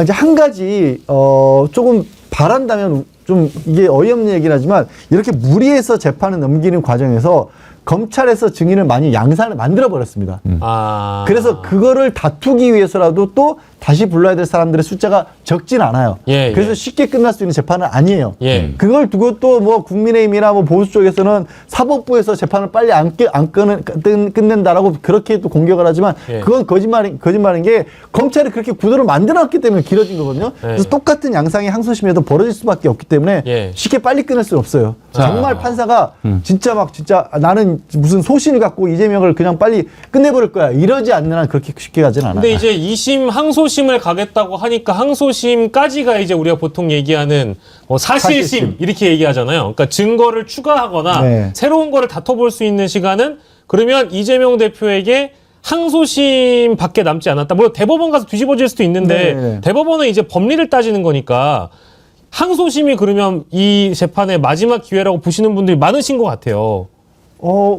이제 한 가지 조금 바란다면 좀 이게 어이없는 얘기긴 하지만 이렇게 무리해서 재판을 넘기는 과정에서 검찰에서 증인을 많이 양산을 만들어 버렸습니다. 아. 그래서 그거를 다투기 위해서라도 또 다시 불러야 될 사람들의 숫자가 적진 않아요. 예, 그래서 예. 쉽게 끝날 수 있는 재판은 아니에요. 예. 그걸 두고 또 뭐 국민의힘이나 뭐 보수 쪽에서는 사법부에서 재판을 빨리 안 끝낸다라고 그렇게 또 공격을 하지만 예. 그건 거짓말인 게 검찰이 그렇게 구도를 만들어놨기 때문에 길어진 거거든요. 그래서 똑같은 양상이 항소심에도 벌어질 수밖에 없기 때문에 예. 쉽게 빨리 끝낼 수는 없어요. 자. 정말 판사가 진짜 나는 무슨 소신을 갖고 이재명을 그냥 빨리 끝내버릴 거야. 이러지 않는 한 그렇게 쉽게 가진 않아요. 근데 이제 2심 항소심을 가겠다고 하니까 항소심까지가 이제 우리가 보통 얘기하는 뭐 사실심 사실심. 이렇게 얘기하잖아요. 그러니까 증거를 추가하거나 네. 새로운 거를 다퉈볼 수 있는 시간은 그러면 이재명 대표에게 항소심밖에 남지 않았다. 물론 대법원 가서 뒤집어질 수도 있는데 네. 대법원은 이제 법리를 따지는 거니까 항소심이 그러면 이 재판의 마지막 기회라고 보시는 분들이 많으신 것 같아요.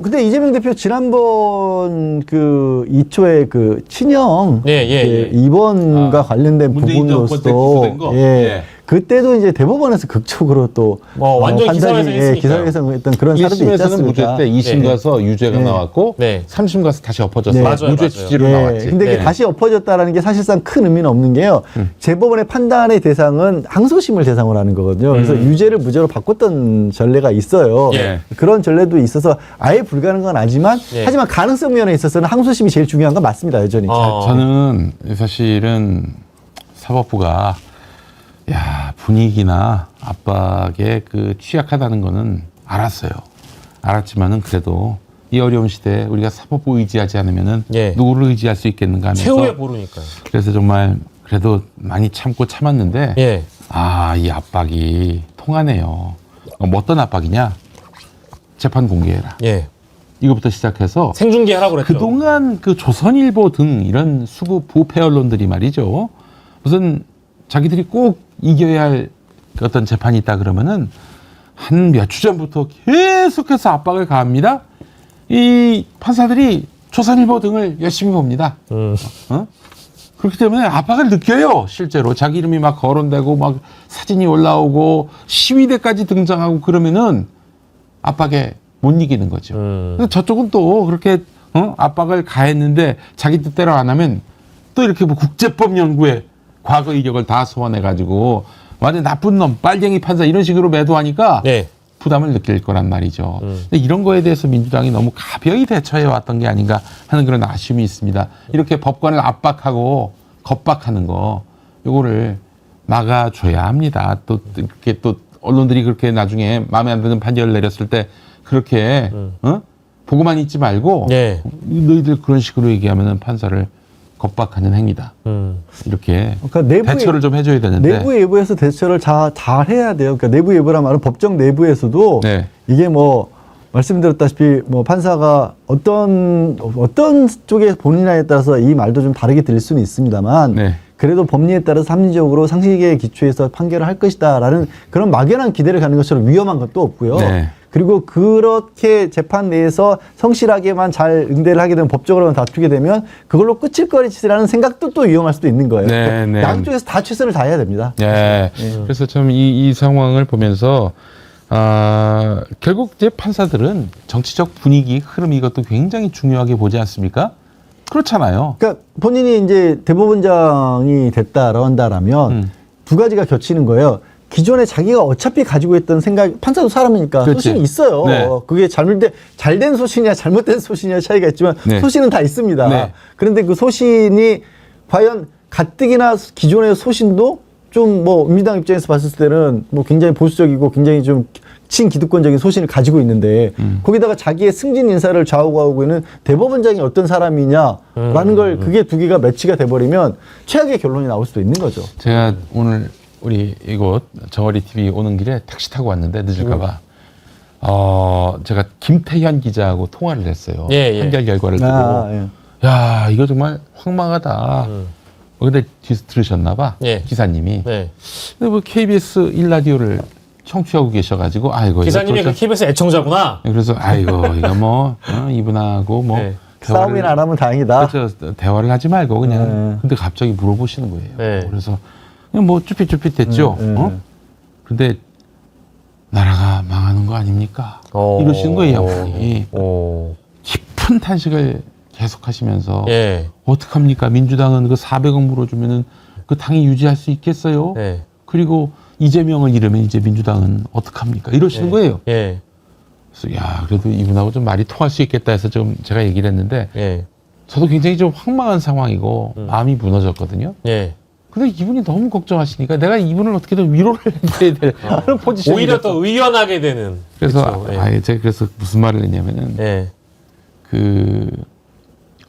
근데 이재명 대표 지난번 그 2초에 그 친형 예, 예, 예. 입원과 관련된 문재인 정권 때 부분으로서 기소된 거? 예. 예. 그때도 이제 대법원에서 극적으로 또 완전 기사회생했으니까요. 기사회생했던 그런 사례도 있지 1심에서는 무죄 않습니까? 때 2심 예. 가서 유죄가 네. 나왔고 네. 3심 가서 다시 엎어졌어요. 네. 무죄 맞아요. 취지로 예. 나왔지. 근데 이게 네. 다시 엎어졌다라는 게 사실상 큰 의미는 없는 게요. 재법원의 판단의 대상은 항소심을 대상으로 하는 거거든요. 그래서 유죄를 무죄로 바꿨던 전례가 있어요. 예. 그런 전례도 있어서 아예 불가능한 건 아니지만 예. 하지만 가능성 면에 있어서는 항소심이 제일 중요한 건 맞습니다. 여전히. 저는 사실은 사법부가 분위기나 압박에 그 취약하다는 거는 알았어요. 알았지만은 그래도 이 어려운 시대에 우리가 사법부 의지하지 않으면은 예. 누구를 의지할 수 있겠는가 하면서 최후의 보루니까요. 그래서 정말 그래도 많이 참고 참았는데 예. 이 압박이 통하네요. 어떤 압박이냐? 재판 공개해라. 예. 이거부터 시작해서 생중계하라고 그랬죠. 그동안 그 조선일보 등 이런 수구 부패 언론들이 말이죠. 무슨 자기들이 꼭 이겨야 할 어떤 재판이 있다 그러면은 한 몇 주 전부터 계속해서 압박을 가합니다. 이 판사들이 조선일보 등을 열심히 봅니다. 그렇기 때문에 압박을 느껴요. 실제로 자기 이름이 막 거론되고 막 사진이 올라오고 시위대까지 등장하고 그러면은 압박에 못 이기는 거죠. 근데 저쪽은 또 그렇게 압박을 가했는데 자기 뜻대로 안 하면 또 이렇게 뭐 국제법 연구에 과거 이력을 다 소환해가지고 완전 나쁜 놈, 빨갱이 판사 이런 식으로 매도하니까 네. 부담을 느낄 거란 말이죠. 근데 이런 거에 대해서 민주당이 너무 가벼이 대처해 왔던 게 아닌가 하는 그런 아쉬움이 있습니다. 이렇게 법관을 압박하고 겁박하는 거, 요거를 막아줘야 합니다. 또 이렇게 또 언론들이 그렇게 나중에 마음에 안 드는 판결을 내렸을 때 그렇게 보고만 있지 말고 네. 너희들 그런 식으로 얘기하면은 판사를 겁박하는 행위다. 이렇게 그러니까 대처를 좀 해줘야 되는데. 내부 외부에서 대처를 잘 해야 돼요. 그러니까 내부 외부란 말은 법정 내부에서도 네. 이게 뭐 말씀드렸다시피 뭐 판사가 어떤 쪽에 본인에 따라서 이 말도 좀 다르게 들릴 수는 있습니다만 네. 그래도 법리에 따라서 합리적으로 상식에 기초해서 판결을 할 것이다라는 그런 막연한 기대를 갖는 것처럼 위험한 것도 없고요. 네. 그리고 그렇게 재판 내에서 성실하게만 잘 응대를 하게 되면 법적으로만 다투게 되면 그걸로 끝일 거리라는 생각도 또 위험할 수도 있는 거예요. 네, 그러니까 네. 양쪽에서 다 최선을 다해야 됩니다. 네. 그래서 참 이 상황을 보면서 결국 이제 판사들은 정치적 분위기, 흐름 이것도 굉장히 중요하게 보지 않습니까? 그렇잖아요. 그러니까 본인이 이제 대법원장이 됐다라고 한다라면 두 가지가 겹치는 거예요. 기존에 자기가 어차피 가지고 있던 생각, 판사도 사람이니까 그렇지. 소신이 있어요. 네. 그게 잘된 소신이냐 잘못된 소신이냐 차이가 있지만 네. 소신은 다 있습니다. 네. 그런데 그 소신이 과연 가뜩이나 기존의 소신도 좀 뭐 민주당 입장에서 봤을 때는 뭐 굉장히 보수적이고 굉장히 좀 친기득권적인 소신을 가지고 있는데 거기다가 자기의 승진 인사를 좌우하고 있는 대법원장이 어떤 사람이냐라는 걸 그게 두 개가 매치가 돼버리면 최악의 결론이 나올 수도 있는 거죠. 제가 오늘 우리 이곳 정어리 TV 오는 길에 택시 타고 왔는데 늦을까봐 제가 김태현 기자하고 통화를 했어요. 예, 예. 판결 결과를 두고 예. 야 이거 정말 황망하다. 근데 들으셨나봐 예. 기사님이. 네. 근데 뭐 KBS 1라디오를 청취하고 계셔가지고 아이고 기사님이 이거 그 KBS 애청자구나. 그래서 아이고 이거 뭐 이분하고 뭐 네. 싸움이나 안 하면 다행이다. 그렇죠. 대화를 하지 말고 그냥 네. 근데 갑자기 물어보시는 거예요. 네. 그래서 그냥 뭐 쭈삣쭈삣 됐죠. 근데 나라가 망하는 거 아닙니까? 이러시는 거예요, 양반이. 깊은 탄식을 계속하시면서 예. 어떡합니까? 민주당은 그 400억 물어주면은 그 당이 유지할 수 있겠어요? 예. 그리고 이재명을 잃으면 이제 민주당은 어떡합니까? 이러시는 거예요. 예. 그래서 야, 그래도 이분하고 좀 말이 통할 수 있겠다 해서 좀 제가 얘기를 했는데 예. 저도 굉장히 좀 황망한 상황이고 마음이 무너졌거든요. 예. 근데 이분이 너무 걱정하시니까 내가 이분을 어떻게든 위로를 해줘야 될 그런 포지션이 오히려 더 의연하게 되는. 그래서 그쵸? 예. 아예 제가 그래서 무슨 말을 했냐면은 예.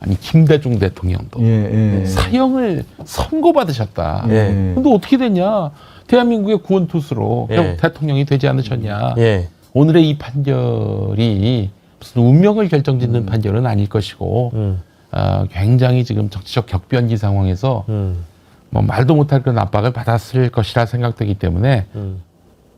아니 김대중 대통령도 예. 사형을 선고받으셨다. 예. 근데 어떻게 됐냐? 대한민국의 구원투수로 예. 결국 대통령이 되지 않으셨냐? 예. 오늘의 이 판결이 무슨 운명을 결정짓는 판결은 아닐 것이고 굉장히 지금 정치적 격변기 상황에서 뭐 말도 못할 그런 압박을 받았을 것이라 생각되기 때문에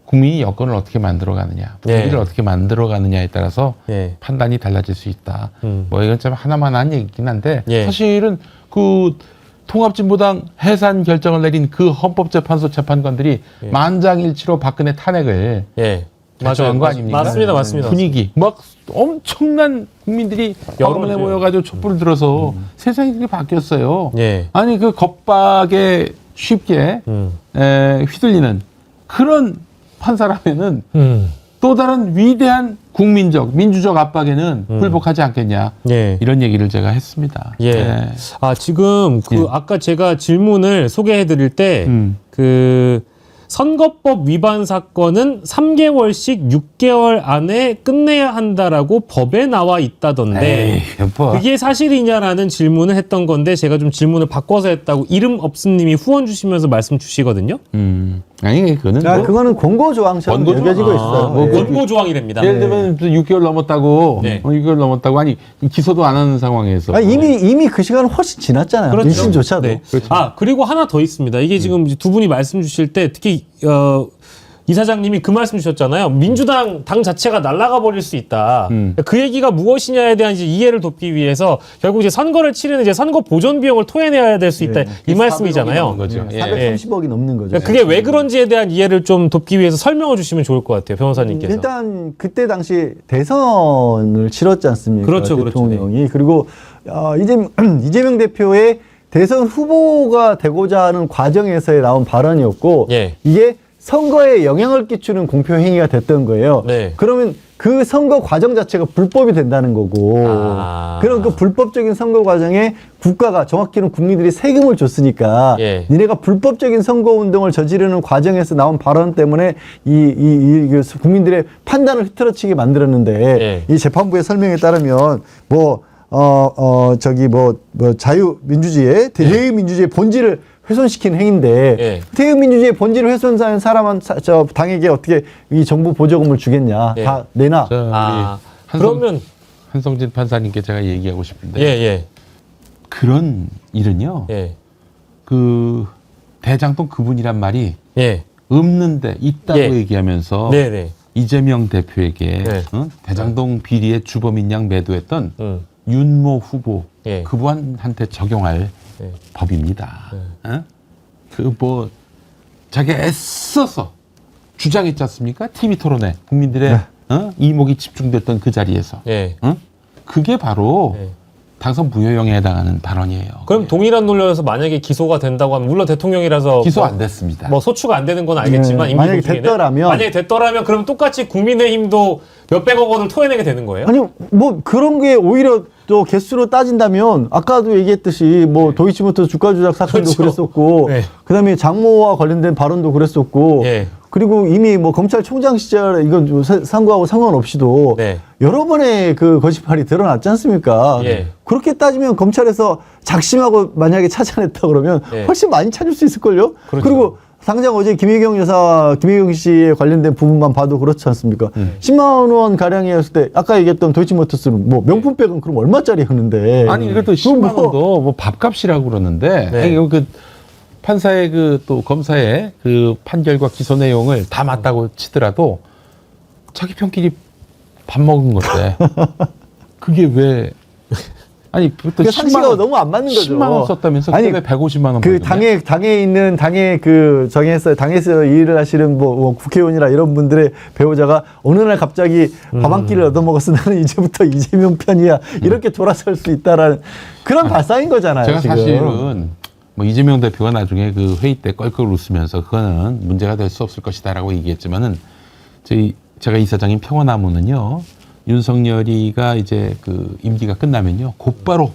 국민이 여건을 어떻게 만들어가느냐, 분위기를 어떻게 만들어가느냐에 따라서 예. 판단이 달라질 수 있다. 뭐 이건 참 하나만한 얘기긴 한데 예. 사실은 그 통합진보당 해산 결정을 내린 그 헌법재판소 재판관들이 만장일치로 박근혜 탄핵을 예. 결정한 거 아닙니까? 맞습니다. 분위기 막 엄청난 국민들이 여론에 여론이죠. 모여가지고 촛불을 들어서 세상이 그렇게 바뀌었어요. 예. 아니 그 겁박에 쉽게 휘둘리는 그런 판사라면은 또 다른 위대한 국민적 민주적 압박에는 굴복하지 않겠냐 예. 이런 얘기를 제가 했습니다. 예. 네. 아, 지금 그 아까 제가 질문을 소개해 드릴 때 그 선거법 위반 사건은 3개월씩 6개월 안에 끝내야 한다라고 법에 나와 있다던데 에이, 뭐. 그게 사실이냐라는 질문을 했던 건데 제가 좀 질문을 바꿔서 했다고 이름 없음님이 후원 주시면서 말씀 주시거든요. 아니 그거는 자, 뭐 그거는 권고조항처럼 권고조항. 여겨지고 아, 있어요. 뭐 예. 원고 조항이랍니다. 예를 들면 6개월 넘었다고, 네. 6개월 넘었다고 아니 기소도 안 하는 상황에서 아니, 이미 그 시간은 훨씬 지났잖아요. 그렇죠. 1심조차도. 네. 아, 그리고 하나 더 있습니다. 이게 지금 두 분이 말씀 주실 때 특히 이사장님이 그 말씀 주셨잖아요. 민주당 당 자체가 날아가 버릴 수 있다. 그 얘기가 무엇이냐에 대한 이제 이해를 돕기 위해서 결국 이제 선거를 치르는 이제 선거 보존 비용을 토해내야 될 수 있다. 이 말씀이잖아요. 거죠. 예. 430억이 넘는 거죠. 그러니까 그게 왜 그런지에 대한 이해를 좀 돕기 위해서 설명을 주시면 좋을 것 같아요. 변호사님께서. 일단 그때 당시 대선을 치렀지 않습니까? 그렇죠, 대통령이. 그리고 이재명 대표의 대선 후보가 되고자 하는 과정에서의 나온 발언이었고 예. 이게 선거에 영향을 끼치는 공표 행위가 됐던 거예요. 네. 그러면 그 선거 과정 자체가 불법이 된다는 거고 그럼 그 불법적인 선거 과정에 국가가 정확히는 국민들이 세금을 줬으니까 예. 니네가 불법적인 선거 운동을 저지르는 과정에서 나온 발언 때문에 이 국민들의 판단을 흐트러치게 만들었는데 예. 이 재판부의 설명에 따르면 자유민주주의의 대의민주주의의 본질을 훼손시킨 행위인데 예. 대의민주주의의 본질을 훼손한 사람은 당에게 어떻게 이 정부 보조금을 주겠냐. 예. 다 내놔. 자, 우리 그러면 한성진 판사님께 제가 얘기하고 싶은데 예. 그런 일은요. 예. 그 대장동 그분이란 말이 예. 없는데 있다고 예. 얘기하면서 네. 이재명 대표에게 네. 대장동 비리의 주범인 양 매도했던 윤모 후보 예. 그분한테 적용할 법입니다. 자기가 애써서 주장했지 않습니까? TV 토론회 국민들의 이목이 집중됐던 그 자리에서 예. 그게 바로 예. 당선 무효형에 해당하는 발언이에요. 그럼 동일한 논리에서 만약에 기소가 된다고 하면 물론 대통령이라서 기소 뭐, 안 됐습니다. 뭐 소추가 안 되는 건 알겠지만 네. 임기 만약에 도중에는 됐더라면 그럼 똑같이 국민의힘도 몇백억 원을 토해내게 되는 거예요? 아니 뭐 그런 게 오히려 또 개수로 따진다면 아까도 얘기했듯이 뭐 도이치모터 주가 조작 사건도 그렇죠. 그랬었고 네. 그다음에 장모와 관련된 발언도 그랬었고 예. 그리고 이미 뭐 검찰총장 시절에 이건 좀 상고하고 상관없이도 네. 여러 번의 그 거짓말이 드러났지 않습니까? 예. 그렇게 따지면 검찰에서 작심하고 만약에 찾아냈다 그러면 예. 훨씬 많이 찾을 수 있을걸요? 그렇죠. 그리고 당장 어제 김혜경 씨에 관련된 부분만 봐도 그렇지 않습니까? 10만 원 가량이었을 때 아까 얘기했던 도이치모터스는 뭐 명품백은 그럼 얼마짜리였는데? 아니 이것도 10만 원도 뭐 밥값이라고 그러는데 네. 아니, 그 판사의 그 또 검사의 그 판결과 기소 내용을 다 맞다고 치더라도 자기 편끼리 밥 먹은 건데 그게 왜 아니, 그것도 그 상식하고 너무 안 맞는 거죠. 10만 원 썼다면서 아니, 그때 150만 원 그 벌던데? 당에서 일을 하시는 뭐 국회의원이나 이런 분들의 배우자가 어느 날 갑자기 밥 한 끼를 얻어먹었어. 나는 이제부터 이재명 편이야. 이렇게 돌아설 수 있다라는 그런 발상인 거잖아요. 제가 지금. 사실은 뭐 이재명 대표가 나중에 그 회의 때 껄껄 웃으면서 그거는 문제가 될 수 없을 것이다라고 얘기했지만은 제가 이사장인 평화나무는요, 윤석열이가 이제 그 임기가 끝나면요 곧바로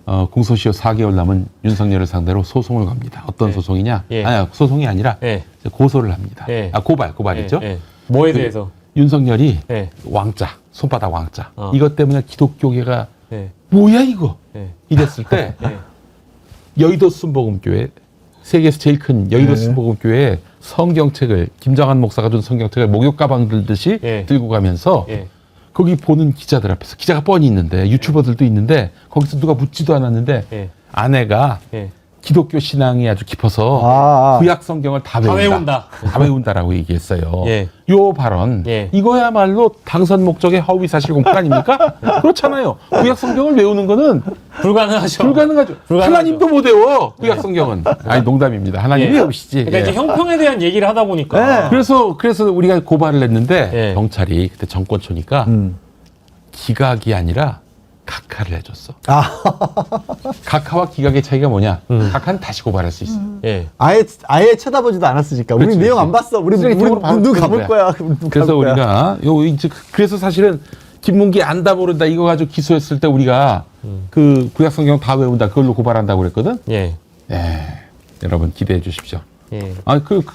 공소시효 4개월 남은 윤석열을 상대로 소송을 갑니다. 어떤 소송이냐? 예. 아니, 소송이 아니라 예. 고소를 합니다. 예. 고발이죠. 예, 예. 뭐에 그 대해서? 윤석열이 예. 왕자, 손바닥 왕자. 어. 이것 때문에 기독교계가 예. 뭐야 이거? 예. 이랬을 때 예. 여의도 순복음교회, 세계에서 제일 큰 여의도 순복음교회 성경책을 김정한 목사가 준 성경책을 목욕 가방 들듯이 예. 들고 가면서 예. 거기 보는 기자들 앞에서, 기자가 뻔히 있는데 유튜버들도 있는데 거기서 누가 묻지도 않았는데 예. 아내가 예. 기독교 신앙이 아주 깊어서 구약 성경을 다 외운다. 다 외운다라고 얘기했어요. 예. 요 발언 예. 이거야말로 당선 목적의 허위 사실 공표 아닙니까? 그렇잖아요. 구약 성경을 외우는 거는 불가능하죠. 불가능하죠. 하나님도 못 외워 구약 성경은. 아니 농담입니다. 하나님 예. 외우시지. 그러니까 예. 이제 형평에 대한 얘기를 하다 보니까 그래서 우리가 고발을 했는데 예. 경찰이 그때 정권초니까 기각이 아니라 각하를 해줬어. 각하와 기각의 차이가 뭐냐? 각하는 다시 고발할 수 있어. 예. 아예 쳐다보지도 않았으니까. 우리 그렇지, 내용 그렇지. 안 봤어. 우리 쓰레기통으로 바로 눈 끄는 감을 거야. 눈 그래서 감을 거야. 우리가 그래서 사실은 김문기 안다 모른다 이거 가지고 기소했을 때 우리가 그 구약 성경 다 외운다 그걸로 고발한다고 그랬거든. 예. 여러분 기대해 주십시오. 예.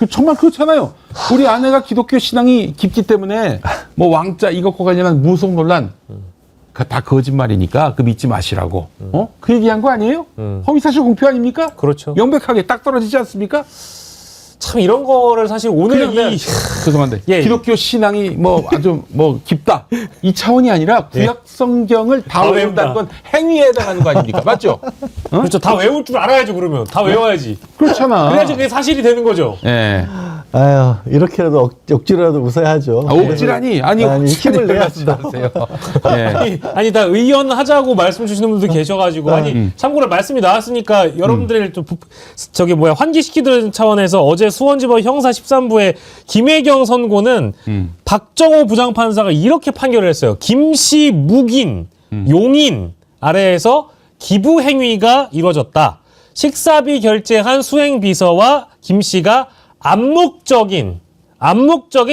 정말 그렇잖아요. 우리 아내가 기독교 신앙이 깊기 때문에 뭐 왕자 이것과 관련한 무속 논란 다 거짓말이니까 그 믿지 마시라고. 그 얘기한 거 아니에요? 허위사실 공표 아닙니까? 그렇죠. 명백하게 딱 떨어지지 않습니까? 참 이런 거를 사실 오늘 그냥 죄송한데 예, 기독교 신앙이 뭐 아주 뭐 깊다 이 차원이 아니라 구약 성경을 다 다 외운다는 외운다. 건 행위에 해당하는 거 아닙니까? 맞죠? 그렇죠. 다 외울 줄 알아야죠. 그러면 다 외워야지. 그렇잖아. 그래야지 그게 사실이 되는 거죠. 예. 아유, 이렇게라도 억지로라도 웃어야죠. 억지라니 아니 힘을 내야 한다. 하세요. 예. 아니 다 의원 하자고 말씀 주시는 분들 계셔가지고 아니 참고로 말씀이 나왔으니까 여러분들을 좀 환기시키는 차원에서 어제 수원지법 형사 13부의 김혜경 선고는 박정호 부장판사가 이렇게 판결을 했어요. 김씨 묵인, 용인 아래에서 기부 행위가 이루어졌다. 식사비 결제한 수행비서와 김씨가 암묵적인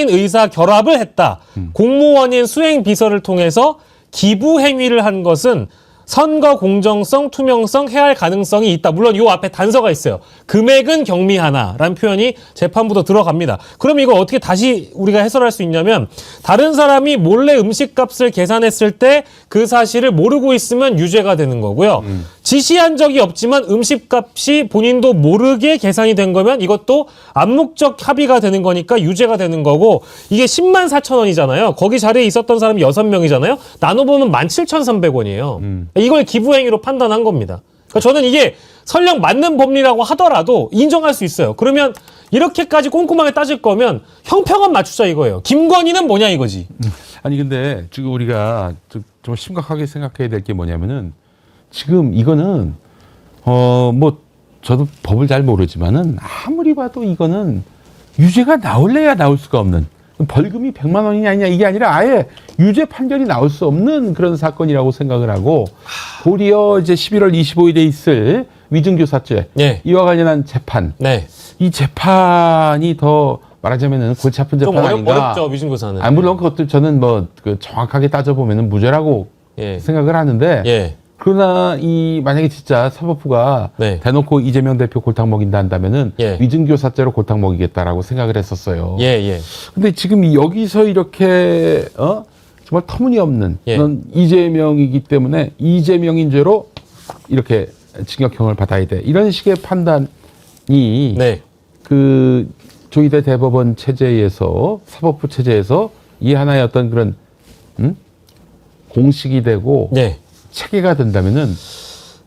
의사 결합을 했다. 공무원인 수행비서를 통해서 기부 행위를 한 것은 선거 공정성, 투명성, 해할 가능성이 있다. 물론 이 앞에 단서가 있어요. 금액은 경미하나라는 표현이 재판부도 들어갑니다. 그럼 이걸 어떻게 다시 우리가 해설할 수 있냐면 다른 사람이 몰래 음식값을 계산했을 때 그 사실을 모르고 있으면 유죄가 되는 거고요. 지시한 적이 없지만 음식값이 본인도 모르게 계산이 된 거면 이것도 암묵적 합의가 되는 거니까 유죄가 되는 거고 이게 10만 4천 원이잖아요. 거기 자리에 있었던 사람이 6명이잖아요. 나눠보면 17,300원이에요. 이걸 기부행위로 판단한 겁니다. 그러니까 저는 이게 설령 맞는 법리라고 하더라도 인정할 수 있어요. 그러면 이렇게까지 꼼꼼하게 따질 거면 형평은 맞추자 이거예요. 김건희는 뭐냐 이거지. 아니 근데 지금 우리가 좀 심각하게 생각해야 될 게 뭐냐면은 지금 이거는 뭐 저도 법을 잘 모르지만은 아무리 봐도 이거는 유죄가 나올래야 나올 수가 없는 벌금이 100만 원이냐 아니냐 이게 아니라 아예 유죄 판결이 나올 수 없는 그런 사건이라고 생각을 하고 도리어 이제 11월 25일에 있을 위증교사죄 네. 이와 관련한 재판 네. 이 재판이 더 말하자면은 골치 아픈 좀 재판 아닌가. 어렵죠 위증교사는. 물론 그것도 저는 뭐 그 정확하게 따져보면은 무죄라고 예. 생각을 하는데 예. 그러나 만약에 진짜 사법부가 네. 대놓고 이재명 대표 골탕 먹인다 한다면은 예. 위증교사죄로 골탕 먹이겠다라고 생각을 했었어요. 예, 예. 근데 지금 여기서 이렇게 정말 터무니없는 예. 그런 이재명이기 때문에 이재명인 죄로 이렇게 징역형을 받아야 돼. 이런 식의 판단이 네. 그 조희대 대법원 체제에서 사법부 체제에서 이 하나의 어떤 그런 공식이 되고 네. 체계가 된다면은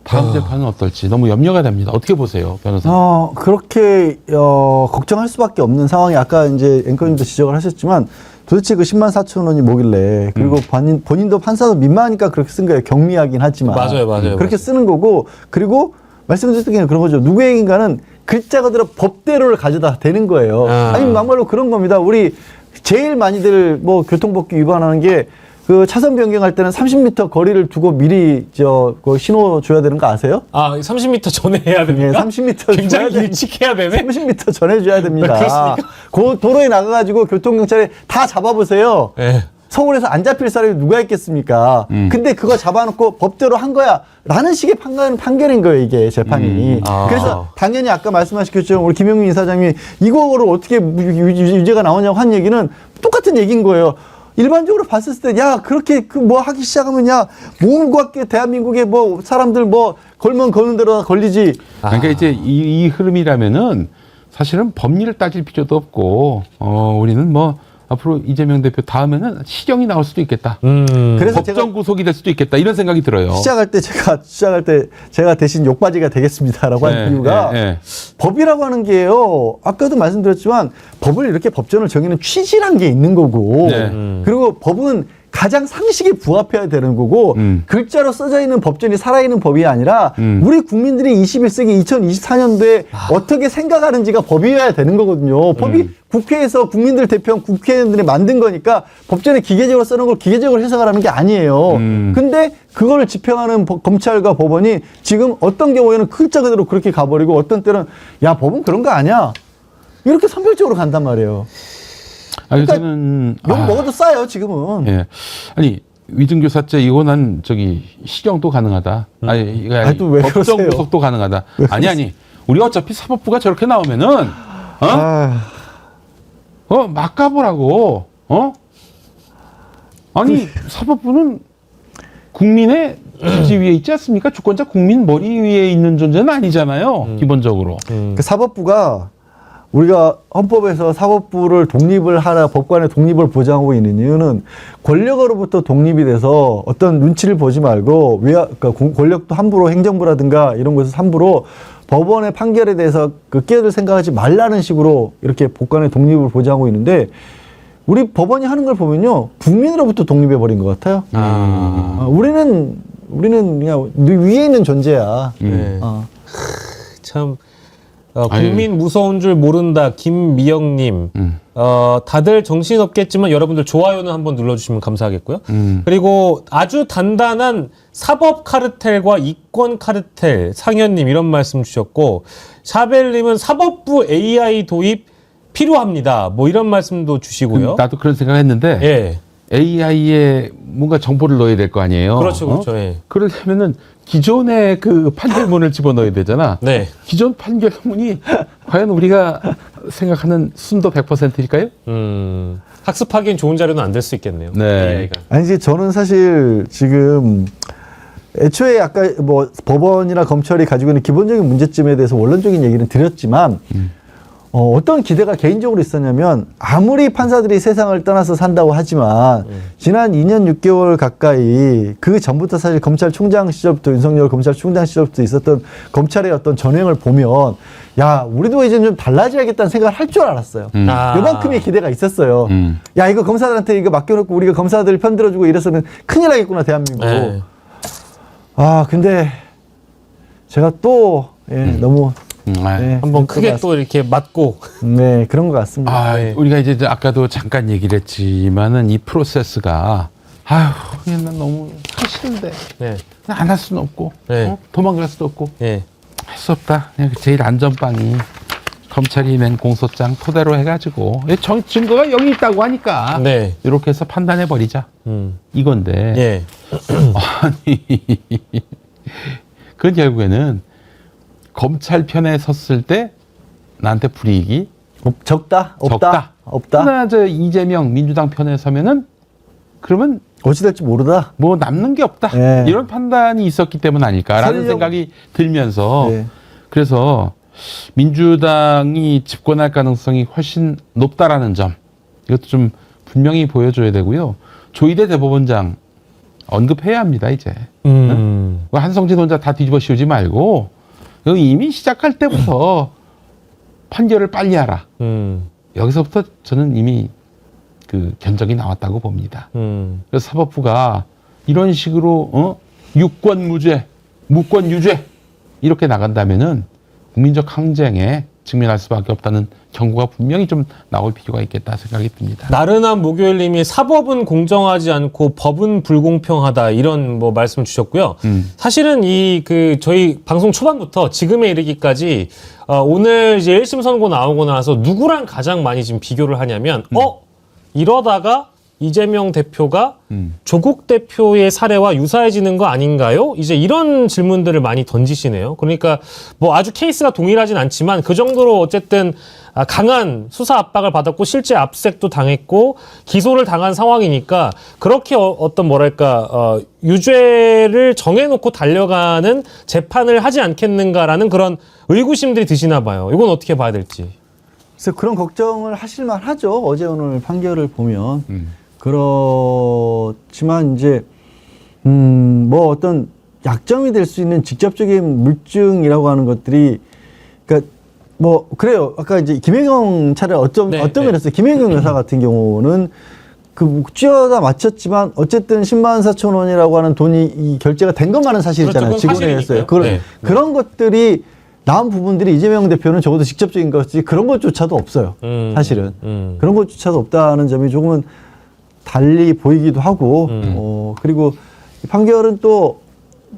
다음 재판은 어떨지 너무 염려가 됩니다. 어떻게 보세요, 변호사님? 그렇게 걱정할 수밖에 없는 상황이 아까 이제 앵커님도 지적을 하셨지만 도대체 그 10만 4천 원이 뭐길래 그리고 본인도 판사도 민망하니까 그렇게 쓴 거예요. 경미하긴 하지만 맞아요. 그렇게 쓰는 거고 그리고 말씀드렸던 게 그런 거죠. 누구에게인가는 글자 그대로 법대로를 가져다 대는 거예요. 아니 막말로 그런 겁니다. 우리 제일 많이들 뭐 교통법규 위반하는 게 그 차선 변경할 때는 30m 거리를 두고 미리 그 신호 줘야 되는 거 아세요? 30m 전에 해야 됩니까? 30m 굉장히 일찍 해야 되네. 30m 전에 줘야 됩니다. 그렇습니까? 그 도로에 나가가지고 교통경찰에 다 잡아보세요. 네. 서울에서 안 잡힐 사람이 누가 있겠습니까? 근데 그거 잡아놓고 법대로 한 거야. 라는 식의 판결인 거예요, 이게 재판이. 그래서 당연히 아까 말씀하신 것처럼 우리 김영민 이사장님이 이거를 어떻게 유죄가 나오냐고 한 얘기는 똑같은 얘기인 거예요. 일반적으로 봤을 때, 야, 그렇게 뭐 하기 시작하면, 야, 몸과 대한민국의 뭐 사람들 뭐 걸면 거는 대로 걸리지. 그러니까 이제 이 흐름이라면은 사실은 법리를 따질 필요도 없고, 우리는 뭐 앞으로 이재명 대표 다음에는 시정이 나올 수도 있겠다. 그래서 법정 구속이 될 수도 있겠다. 이런 생각이 들어요. 시작할 때 제가 대신 욕바지가 되겠습니다라고 한 이유가 법이라고 하는 게요. 아까도 말씀드렸지만 법을 이렇게 법전을 정의는 취지란 게 있는 거고 그리고 법은 가장 상식에 부합해야 되는 거고 글자로 써져 있는 법전이 살아있는 법이 아니라 우리 국민들이 21세기 2024년도에 어떻게 생각하는지가 법이어야 되는 거거든요. 법이 국회에서 국민들 대표한 국회의원들이 만든 거니까 법전에 기계적으로 쓰는 걸 기계적으로 해석하라는 게 아니에요. 근데 그거를 집행하는 검찰과 법원이 지금 어떤 경우에는 글자 그대로 그렇게 가버리고 어떤 때는 야 법은 그런 거 아니야. 이렇게 선별적으로 간단 말이에요. 그러니까 저는 욕 먹어도 싸요 지금은. 예. 아니 위증교사죄 이거 난 시정도 가능하다. 또 왜 법정 그러세요? 구속도 가능하다. 아니 우리 어차피 사법부가 저렇게 나오면은 막 가보라고. 아니 사법부는 국민의 지지 위에 있지 않습니까? 주권자 국민 머리 위에 있는 존재는 아니잖아요. 기본적으로. 그 사법부가 우리가 헌법에서 사법부를 독립을 하라, 법관의 독립을 보장하고 있는 이유는 권력으로부터 독립이 돼서 어떤 눈치를 보지 말고 그러니까 권력도 함부로 행정부라든가 이런 곳에서 함부로 법원의 판결에 대해서 끼어들 생각하지 말라는 식으로 이렇게 법관의 독립을 보장하고 있는데 우리 법원이 하는 걸 보면요 국민으로부터 독립해 버린 것 같아요. 우리는 그냥 위에 있는 존재야. 참 국민 무서운 줄 모른다 김미영님. 다들 정신 없겠지만 여러분들 좋아요는 한번 눌러주시면 감사하겠고요. 그리고 아주 단단한 사법 카르텔과 이권 카르텔 상현님 이런 말씀 주셨고 샤벨님은 사법부 AI 도입 필요합니다. 뭐 이런 말씀도 주시고요. 나도 그런 생각했는데 예. AI에 뭔가 정보를 넣어야 될 거 아니에요. 그렇죠. 예. 그러려면은 기존의 그 판결문을 집어넣어야 되잖아. 네. 기존 판결문이 과연 우리가 생각하는 순도 100%일까요? 학습하기엔 좋은 자료는 안 될 수 있겠네요. 네. AI가. 아니 이제 저는 사실 지금 애초에 아까 뭐 법원이나 검찰이 가지고 있는 기본적인 문제점에 대해서 원론적인 얘기는 드렸지만 어떤 기대가 개인적으로 있었냐면 아무리 판사들이 세상을 떠나서 산다고 하지만 지난 2년 6개월 가까이 그 전부터 사실 검찰총장 시절부터 윤석열 검찰총장 시절부터 있었던 검찰의 어떤 전횡을 보면 야 우리도 이제 좀 달라져야겠다는 생각을 할 줄 알았어요. 요만큼의 기대가 있었어요. 야 이거 검사들한테 이거 맡겨놓고 우리가 검사들 편들어주고 이래서는 큰일 나겠구나 대한민국. 네. 근데 제가 또 너무 한번 크게 또 이렇게 맞고. 네, 그런 것 같습니다. 우리가 이제 아까도 잠깐 얘기를 했지만은 이 프로세스가 그냥 난 너무 하기 싫은데 안 할 수는 없고 도망갈 수도 없고 할 수 없다. 그냥 제일 안전빵이 검찰이 낸 공소장 토대로 해가지고 증거가 여기 있다고 하니까 이렇게 해서 판단해 버리자 이건데 아니 그건 결국에는 검찰 편에 섰을 때 나한테 불이익이 적다? 없다? 그러나 이재명 민주당 편에 서면은 그러면 어찌 될지 모르다. 뭐 남는 게 없다. 이런 판단이 있었기 때문 아닐까라는 생각이 들면서 그래서 민주당이 집권할 가능성이 훨씬 높다라는 점 이것도 좀 분명히 보여줘야 되고요. 조희대 대법원장 언급해야 합니다, 이제. 한성진 혼자 다 뒤집어 씌우지 말고 이미 시작할 때부터 판결을 빨리 하라. 여기서부터 저는 이미 그 견적이 나왔다고 봅니다. 그래서 사법부가 이런 식으로 유권 무죄, 무권 유죄 이렇게 나간다면은 국민적 항쟁에 직면할 수밖에 없다는 경고가 분명히 좀 나올 필요가 있겠다 생각이 듭니다. 나른한 목요일님이 사법은 공정하지 않고 법은 불공평하다 이런 뭐 말씀을 주셨고요. 사실은 이 그 저희 방송 초반부터 지금에 이르기까지 오늘 이제 1심 선고 나오고 나서 누구랑 가장 많이 지금 비교를 하냐면 이러다가 이재명 대표가 조국 대표의 사례와 유사해지는 거 아닌가요? 이제 이런 질문들을 많이 던지시네요. 그러니까 뭐 아주 케이스가 동일하진 않지만 그 정도로 어쨌든 강한 수사 압박을 받았고 실제 압색도 당했고 기소를 당한 상황이니까 그렇게 어떤 뭐랄까 유죄를 정해놓고 달려가는 재판을 하지 않겠는가라는 그런 의구심들이 드시나 봐요. 이건 어떻게 봐야 될지. 그래서 그런 걱정을 하실만 하죠. 어제 오늘 판결을 보면. 그렇지만 이제 뭐 어떤 약점이 될 수 있는 직접적인 물증이라고 하는 것들이 그러니까 뭐 그래요. 아까 이제 김혜경 차례 어떤 면에서 김혜경 여사 같은 경우는 그 쥐어다 맞췄지만 어쨌든 10만 4천 원이라고 하는 돈이 이 결제가 된 것만은 사실이잖아요. 그렇죠, 직원회에서요. 네. 그런 것들이 나온 부분들이 이재명 대표는 적어도 직접적인 것이 그런 것조차도 없어요. 사실은 그런 것조차도 없다는 점이 조금은 달리 보이기도 하고 그리고 이 판결은 또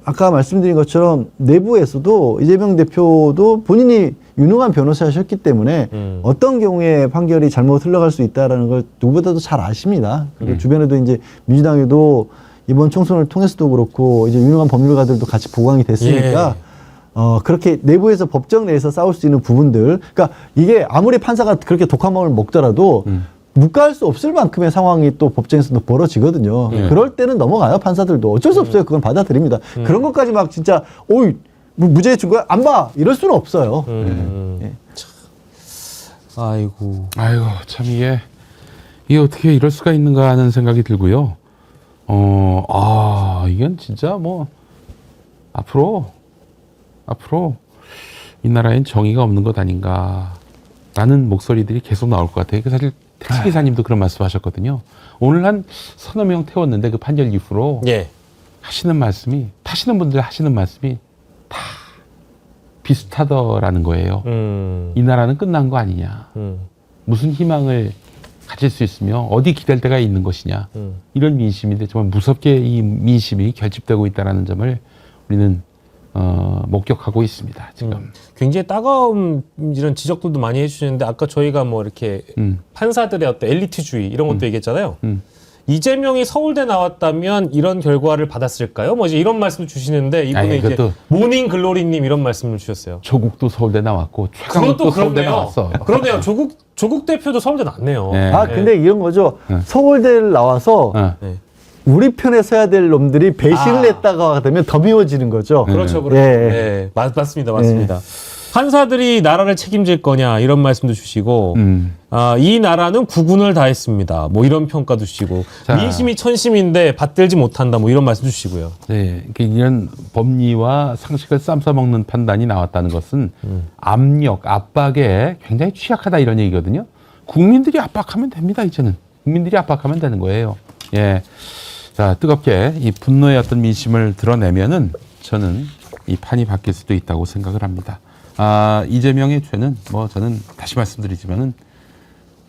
아까 말씀드린 것처럼 내부에서도 이재명 대표도 본인이 유능한 변호사셨기 때문에 어떤 경우에 판결이 잘못 흘러갈 수 있다는 걸 누구보다도 잘 아십니다. 그리고 주변에도 이제 민주당에도 이번 총선을 통해서도 그렇고 이제 유능한 법률가들도 같이 보강이 됐으니까 그렇게 내부에서 법정 내에서 싸울 수 있는 부분들 그러니까 이게 아무리 판사가 그렇게 독한 마음을 먹더라도 묵과할 수 없을 만큼의 상황이 또 법정에서도 벌어지거든요. 그럴 때는 넘어가요. 판사들도. 어쩔 수 없어요. 그건 받아들입니다. 그런 것까지 막 진짜 오이 무죄 준 거야? 안 봐. 이럴 수는 없어요. 예. 아이고 참 이게 어떻게 이럴 수가 있는가 하는 생각이 들고요. 이건 진짜 뭐 앞으로 이 나라엔 정의가 없는 것 아닌가라는 목소리들이 계속 나올 것 같아요. 사실 택시기사님도 그런 말씀하셨거든요. 오늘 한 서너 명 태웠는데 그 판결 이후로 하시는 말씀이 타시는 분들 하시는 말씀이 다 비슷하더라는 거예요. 이 나라는 끝난 거 아니냐. 무슨 희망을 가질 수 있으며 어디 기댈 데가 있는 것이냐. 이런 민심인데 정말 무섭게 이 민심이 결집되고 있다는 점을 우리는 목격하고 있습니다. 지금 굉장히 따가운 이런 지적들도 많이 해주시는데 아까 저희가 뭐 이렇게 판사들의 어떤 엘리트주의 이런 것도 얘기했잖아요. 이재명이 서울대 나왔다면 이런 결과를 받았을까요? 뭐 이제 이런 말씀을 주시는데 이분은 이제 모닝 글로리님 이런 말씀을 주셨어요. 조국도 서울대 나왔고 최강욱도 서울대 나왔어. 그러네요. 조국 대표도 서울대 나왔네요. 근데 이런 거죠. 서울대를 나와서 우리 편에 서야 될 놈들이 배신을 했다가 되면 더 미워지는 거죠. 그렇죠. 맞습니다. 판사들이 나라를 책임질 거냐 이런 말씀도 주시고 이 나라는 구군을 다했습니다. 뭐 이런 평가도 주시고 민심이 천심인데 받들지 못한다 뭐 이런 말씀 주시고요. 네, 이런 법리와 상식을 쌈싸먹는 판단이 나왔다는 것은 압력, 압박에 굉장히 취약하다 이런 얘기거든요. 국민들이 압박하면 됩니다. 이제는 국민들이 압박하면 되는 거예요. 예, 자 뜨겁게 이 분노의 어떤 민심을 드러내면은 저는 이 판이 바뀔 수도 있다고 생각을 합니다. 이재명의 죄는 뭐 저는 다시 말씀드리지만은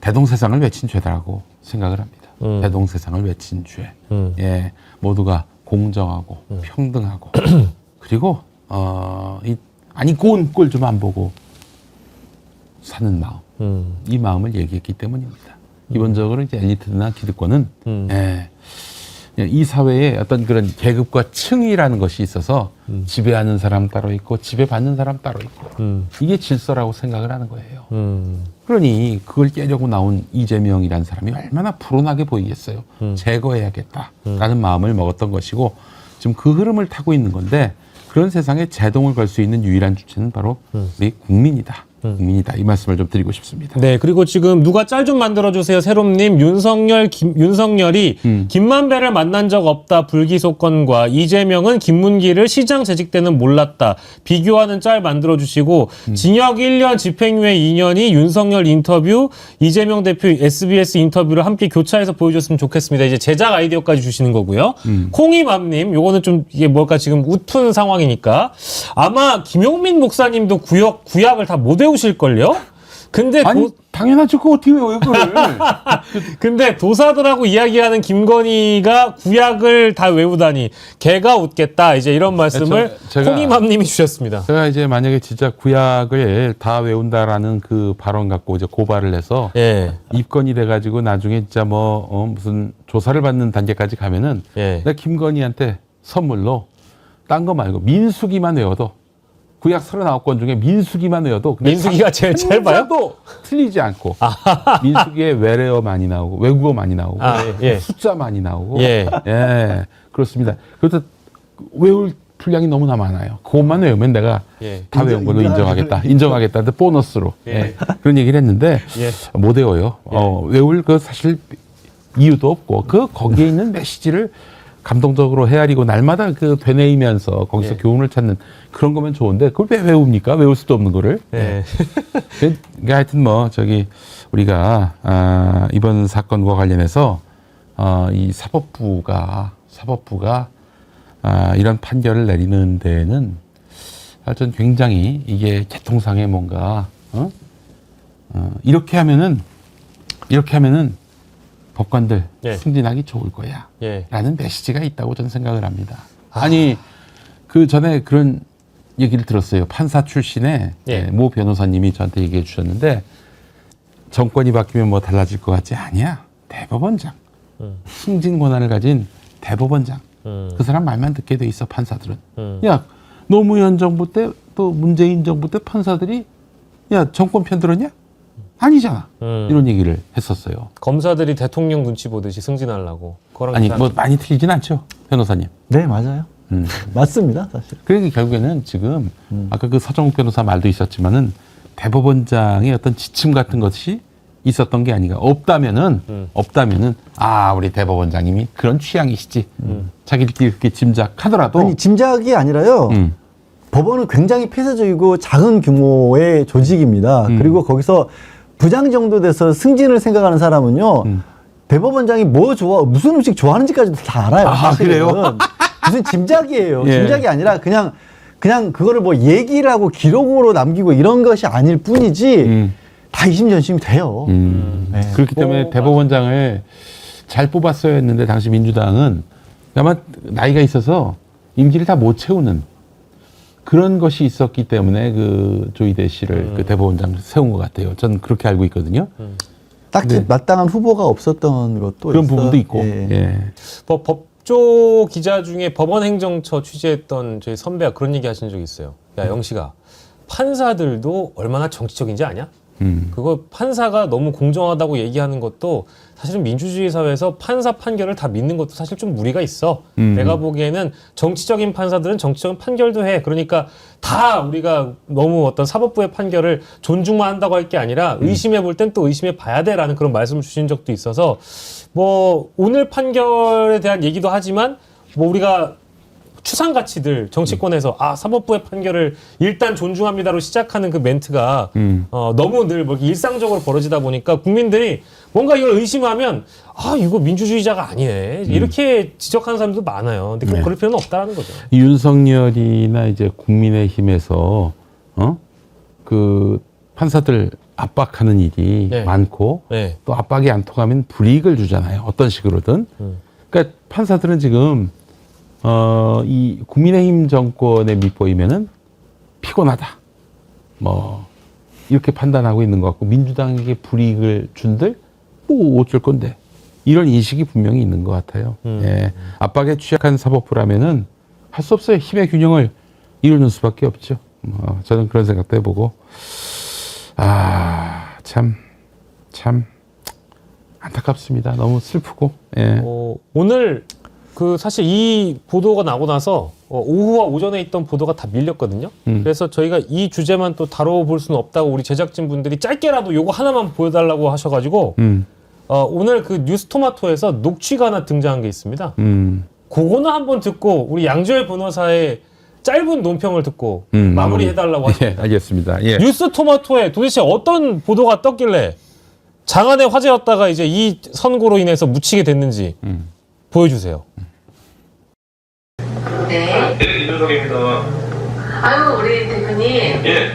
대동세상을 외친 죄다라고 생각을 합니다. 대동세상을 외친 죄. 예, 모두가 공정하고 평등하고 그리고 아니 고운 꼴 좀 안 보고 사는 마음. 이 마음을 얘기했기 때문입니다. 기본적으로 이제 엘리트나 기득권은 이 사회에 어떤 그런 계급과 층이라는 것이 있어서 지배하는 사람 따로 있고 지배받는 사람 따로 있고 이게 질서라고 생각을 하는 거예요. 그러니 그걸 깨려고 나온 이재명이라는 사람이 얼마나 불온하게 보이겠어요. 제거해야겠다라는 마음을 먹었던 것이고 지금 그 흐름을 타고 있는 건데 그런 세상에 제동을 걸 수 있는 유일한 주체는 바로 우리 국민이다. 입니다. 이 말씀을 좀 드리고 싶습니다. 네, 그리고 지금 누가 짤 좀 만들어주세요. 새롬님, 윤석열이 김만배를 만난 적 없다. 불기소건과 이재명은 김문기를 시장 재직 때는 몰랐다. 비교하는 짤 만들어주시고 징역 1년, 집행유예 2년이 윤석열 인터뷰, 이재명 대표 SBS 인터뷰를 함께 교차해서 보여줬으면 좋겠습니다. 이제 제작 아이디어까지 주시는 거고요. 콩이맘님, 요거는 좀 이게 뭘까 지금 웃픈 상황이니까 아마 김용민 목사님도 구약을 다 못 외우실걸요? 근데 아니 당연하죠. 그거 어떻게 외워요 그걸. 근데 도사들하고 이야기하는 김건희가 구약을 다 외우다니 개가 웃겠다. 이제 이런 말씀을 콩이맘님이 주셨습니다. 제가 이제 만약에 진짜 구약을 다 외운다라는 그 발언 갖고 이제 고발을 해서 예. 입건이 돼가지고 나중에 진짜 무슨 조사를 받는 단계까지 가면은 예. 내가 김건희한테 선물로 딴 거 말고 민수기만 외워도 구약 39권 중에 민수기만 외워도 민수기가 제일 짧아요? 도 틀리지 않고 민수기에 외래어 많이 나오고 외국어 많이 나오고 예. 숫자 많이 나오고 예. 예, 그렇습니다. 그래서 외울 분량이 너무나 많아요. 그것만 외우면 내가 예. 다 외운 걸로 인정하겠다. 인정하겠다. 보너스로 예. 그런 얘기를 했는데 예. 못 외워요. 외울 그 사실 이유도 없고 거기에 있는 메시지를 감동적으로 헤아리고 날마다 그 되뇌이면서 거기서 교훈을 찾는 그런 거면 좋은데 그걸 왜 외웁니까? 외울 수도 없는 거를. 예. 그러니까 하여튼 우리가 이번 사건과 관련해서 이 사법부가 이런 판결을 내리는 데에는 하여튼 굉장히 이게 개통상에 뭔가 이렇게 하면은 법관들 예. 승진하기 좋을 거야. 예. 라는 메시지가 있다고 저는 생각을 합니다. 아니, 그 전에 그런 얘기를 들었어요. 판사 출신의 예. 모 변호사님이 저한테 얘기해 주셨는데 정권이 바뀌면 뭐 달라질 것 같지? 아니야. 대법원장. 승진 권한을 가진 대법원장. 그 사람 말만 듣게 돼 있어, 판사들은. 야, 노무현 정부 때 또 문재인 정부 때 판사들이 야, 정권 편 들었냐? 아니잖아. 이런 얘기를 했었어요. 검사들이 대통령 눈치 보듯이 승진하려고. 그거랑 아니, 비슷한- 많이 틀리진 않죠, 변호사님. 네, 맞아요. 맞습니다, 사실. 그러니까 결국에는 지금 아까 그 서정욱 변호사 말도 있었지만은 대법원장의 어떤 지침 같은 것이 있었던 게 아닌가. 없다면은 우리 대법원장님이 그런 취향이시지. 자기들끼리 그렇게 짐작하더라도 아니, 짐작이 아니라요. 법원은 굉장히 폐쇄적이고 작은 규모의 조직입니다. 그리고 거기서 부장 정도 돼서 승진을 생각하는 사람은요. 대법원장이 무슨 음식 좋아하는지까지도 다 알아요. 아, 사실은. 그래요? 무슨 짐작이에요. 예. 짐작이 아니라 그냥 그거를 뭐 얘기를 하고 기록으로 남기고 이런 것이 아닐 뿐이지 다 이심전심이 돼요. 네. 그렇기 때문에 대법원장을 잘 뽑았어야 했는데 당시 민주당은 아마 나이가 있어서 임기를 다 못 채우는 그런 것이 있었기 때문에 그 조희대 씨를 그 대법원장 세운 것 같아요. 저는 그렇게 알고 있거든요. 딱히 네. 마땅한 후보가 없었던 것도 그런 있어요. 부분도 있고. 예. 예. 법조 기자 중에 법원행정처 취재했던 저희 선배가 그런 얘기 하신 적이 있어요. 야, 영식아, 판사들도 얼마나 정치적인지 아냐? 그거 판사가 너무 공정하다고 얘기하는 것도 사실은 민주주의 사회에서 판사 판결을 다 믿는 것도 사실 좀 무리가 있어. 내가 보기에는 정치적인 판사들은 정치적인 판결도 해. 그러니까 다 우리가 너무 어떤 사법부의 판결을 존중만 한다고 할 게 아니라 의심해 볼 땐 또 의심해 봐야 돼라는 그런 말씀을 주신 적도 있어서 뭐 오늘 판결에 대한 얘기도 하지만 뭐 우리가 추상 가치들 정치권에서 사법부의 판결을 일단 존중합니다로 시작하는 그 멘트가 너무 늘 뭐 일상적으로 벌어지다 보니까 국민들이 뭔가 이걸 의심하면 이거 민주주의자가 아니네 이렇게 지적하는 사람도 많아요. 근데 네. 그럴 필요는 없다라는 거죠. 윤석열이나 이제 국민의힘에서 그 판사들 압박하는 일이 네. 많고 네. 또 압박이 안 통하면 불이익을 주잖아요. 어떤 식으로든. 그러니까 판사들은 지금 이 국민의힘 정권에 밑보이면은 피곤하다. 뭐 이렇게 판단하고 있는 것 같고 민주당에게 불이익을 준들 뭐 어쩔 건데 이런 인식이 분명히 있는 것 같아요. 예. 압박에 취약한 사법부라면은 할 수 없어요. 힘의 균형을 이루는 수밖에 없죠. 저는 그런 생각도 해보고 참 안타깝습니다. 너무 슬프고. 예. 오늘 그 사실 이 보도가 나고 나서 오후와 오전에 있던 보도가 다 밀렸거든요. 그래서 저희가 이 주제만 또 다뤄볼 수는 없다고 우리 제작진 분들이 짧게라도 요거 하나만 보여달라고 하셔가지고 오늘 그 뉴스토마토에서 녹취가 하나 등장한 게 있습니다. 그거는 한번 듣고 우리 양지열 변호사의 짧은 논평을 듣고 마무리해달라고 하십니다. 예, 알겠습니다. 예. 뉴스토마토에 도대체 어떤 보도가 떴길래 장안의 화제였다가 이제 이 선고로 인해서 묻히게 됐는지 보여주세요. 네. 이준석입니다. 아유, 우리 대표님. 예.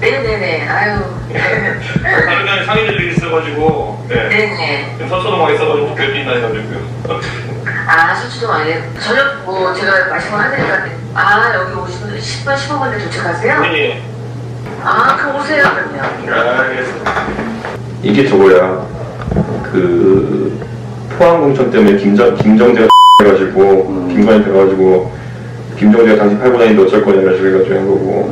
네네네. 아유. 다른 게 상의될 일이 있어가지고. 네. 네네. 지금 서초동에 있어가지고 별빛 나해가지고요. 아, 수치동 아니에요. 저녁 뭐 제가 말씀을 하니까. 아, 여기 오시면 10분, 15분에 도착하세요? 예. 아, 그럼 오세요, 그럼요. 알겠습니다. 이게 저거야. 그 포항공천 때문에 김정재가 해가지고 김관이 돼가지고 김정재가 당시 팔고 다니는데 어쩔 거냐 해가지고 한 거고.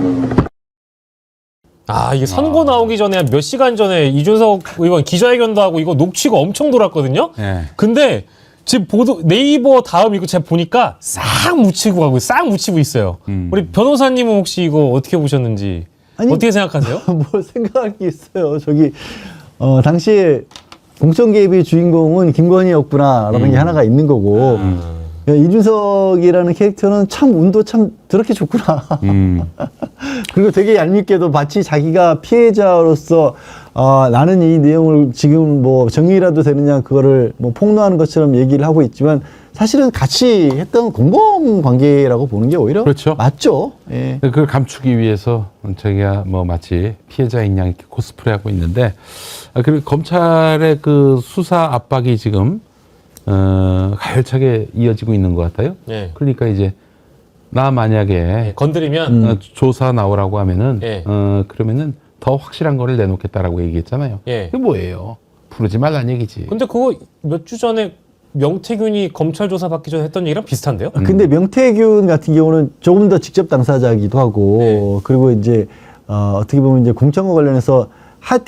아, 이게 선고 나오기 전에 한 몇 시간 전에 이준석 의원 기자회견도 하고 이거 녹취가 엄청 돌았거든요. 예. 근데 지금 보도 네이버 다음 이거 제가 보니까 싹 묻히고 가고 싹 묻히고 있어요. 우리 변호사님은 혹시 이거 어떻게 보셨는지 아니, 어떻게 생각하세요? 뭐 생각할 게 있어요. 저기 당시에 공천 개입의 주인공은 김건희였구나라는 게 하나가 있는 거고 이준석이라는 캐릭터는 참 운도 참 더럽게 좋구나. 그리고 되게 얄밉게도 마치 자기가 피해자로서 나는 이 내용을 지금 뭐 정의라도 되느냐 그거를 뭐 폭로하는 것처럼 얘기를 하고 있지만 사실은 같이 했던 공범 관계라고 보는 게 오히려 그렇죠. 맞죠. 예. 그걸 감추기 위해서 자기가 뭐 마치 피해자인 양 이렇게 코스프레하고 있는데 그리고 검찰의 그 수사 압박이 지금 가열차게 이어지고 있는 것 같아요. 네. 그러니까 이제 나 만약에 건드리면 조사 나오라고 하면은 예. 그러면은 더 확실한 거를 내놓겠다라고 얘기했잖아요. 예. 그게 뭐예요? 부르지 말란 얘기지. 근데 그거 몇 주 전에 명태균이 검찰 조사 받기 전에 했던 얘기랑 비슷한데요? 근데 명태균 같은 경우는 조금 더 직접 당사자이기도 하고 그리고 이제 어떻게 보면 이제 공천과 관련해서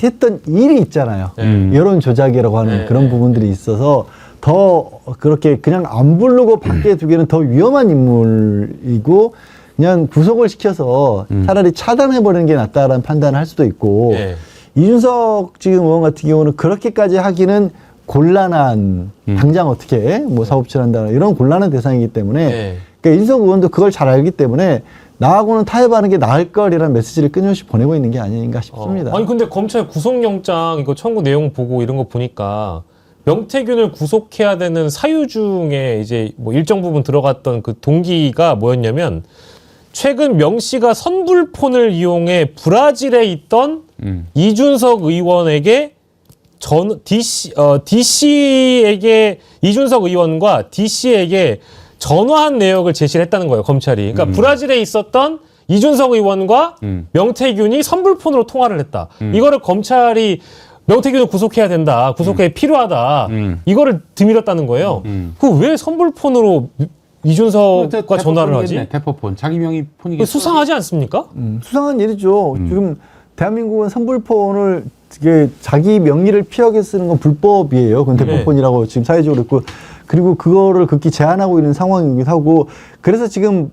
했던 일이 있잖아요. 여론 조작이라고 하는 그런 부분들이 있어서 더 그렇게 그냥 안 부르고 밖에 두기에는 더 위험한 인물이고 그냥 구속을 시켜서 차라리 차단해버리는 게 낫다라는 판단을 할 수도 있고 이준석 지금 의원 같은 경우는 그렇게까지 하기는 곤란한 당장 어떻게 뭐 사업체를 한다 이런 곤란한 대상이기 때문에 그러니까 이준석 의원도 그걸 잘 알기 때문에 나하고는 타협하는 게 나을 거리라는 메시지를 끊임없이 보내고 있는 게 아닌가 싶습니다. 아니 근데 검찰 구속영장 이거 청구 내용 보고 이런 거 보니까 명태균을 구속해야 되는 사유 중에 이제 뭐 일정 부분 들어갔던 그 동기가 뭐였냐면 최근 명 씨가 선불폰을 이용해 브라질에 있던 이준석 의원에게 DC에게 이준석 의원과 DC에게 전화한 내역을 제시를 했다는 거예요, 검찰이. 그러니까 브라질에 있었던 이준석 의원과 명태균이 선불폰으로 통화를 했다. 이거를 검찰이 명태균을 구속해야 된다. 구속해 필요하다. 이거를 드밀었다는 거예요. 그 왜 선불폰으로 이준석과 전화를 하지? 대포폰. 자기 명의 폰이겠죠. 수상하지 않습니까? 수상한 일이죠. 지금 대한민국은 선불폰을 이게 자기 명의를 피하게 쓰는 건 불법이에요. 그건 대포폰이라고 지금 사회적으로 있고 그리고 그거를 극히 제한하고 있는 상황이기도 하고 그래서 지금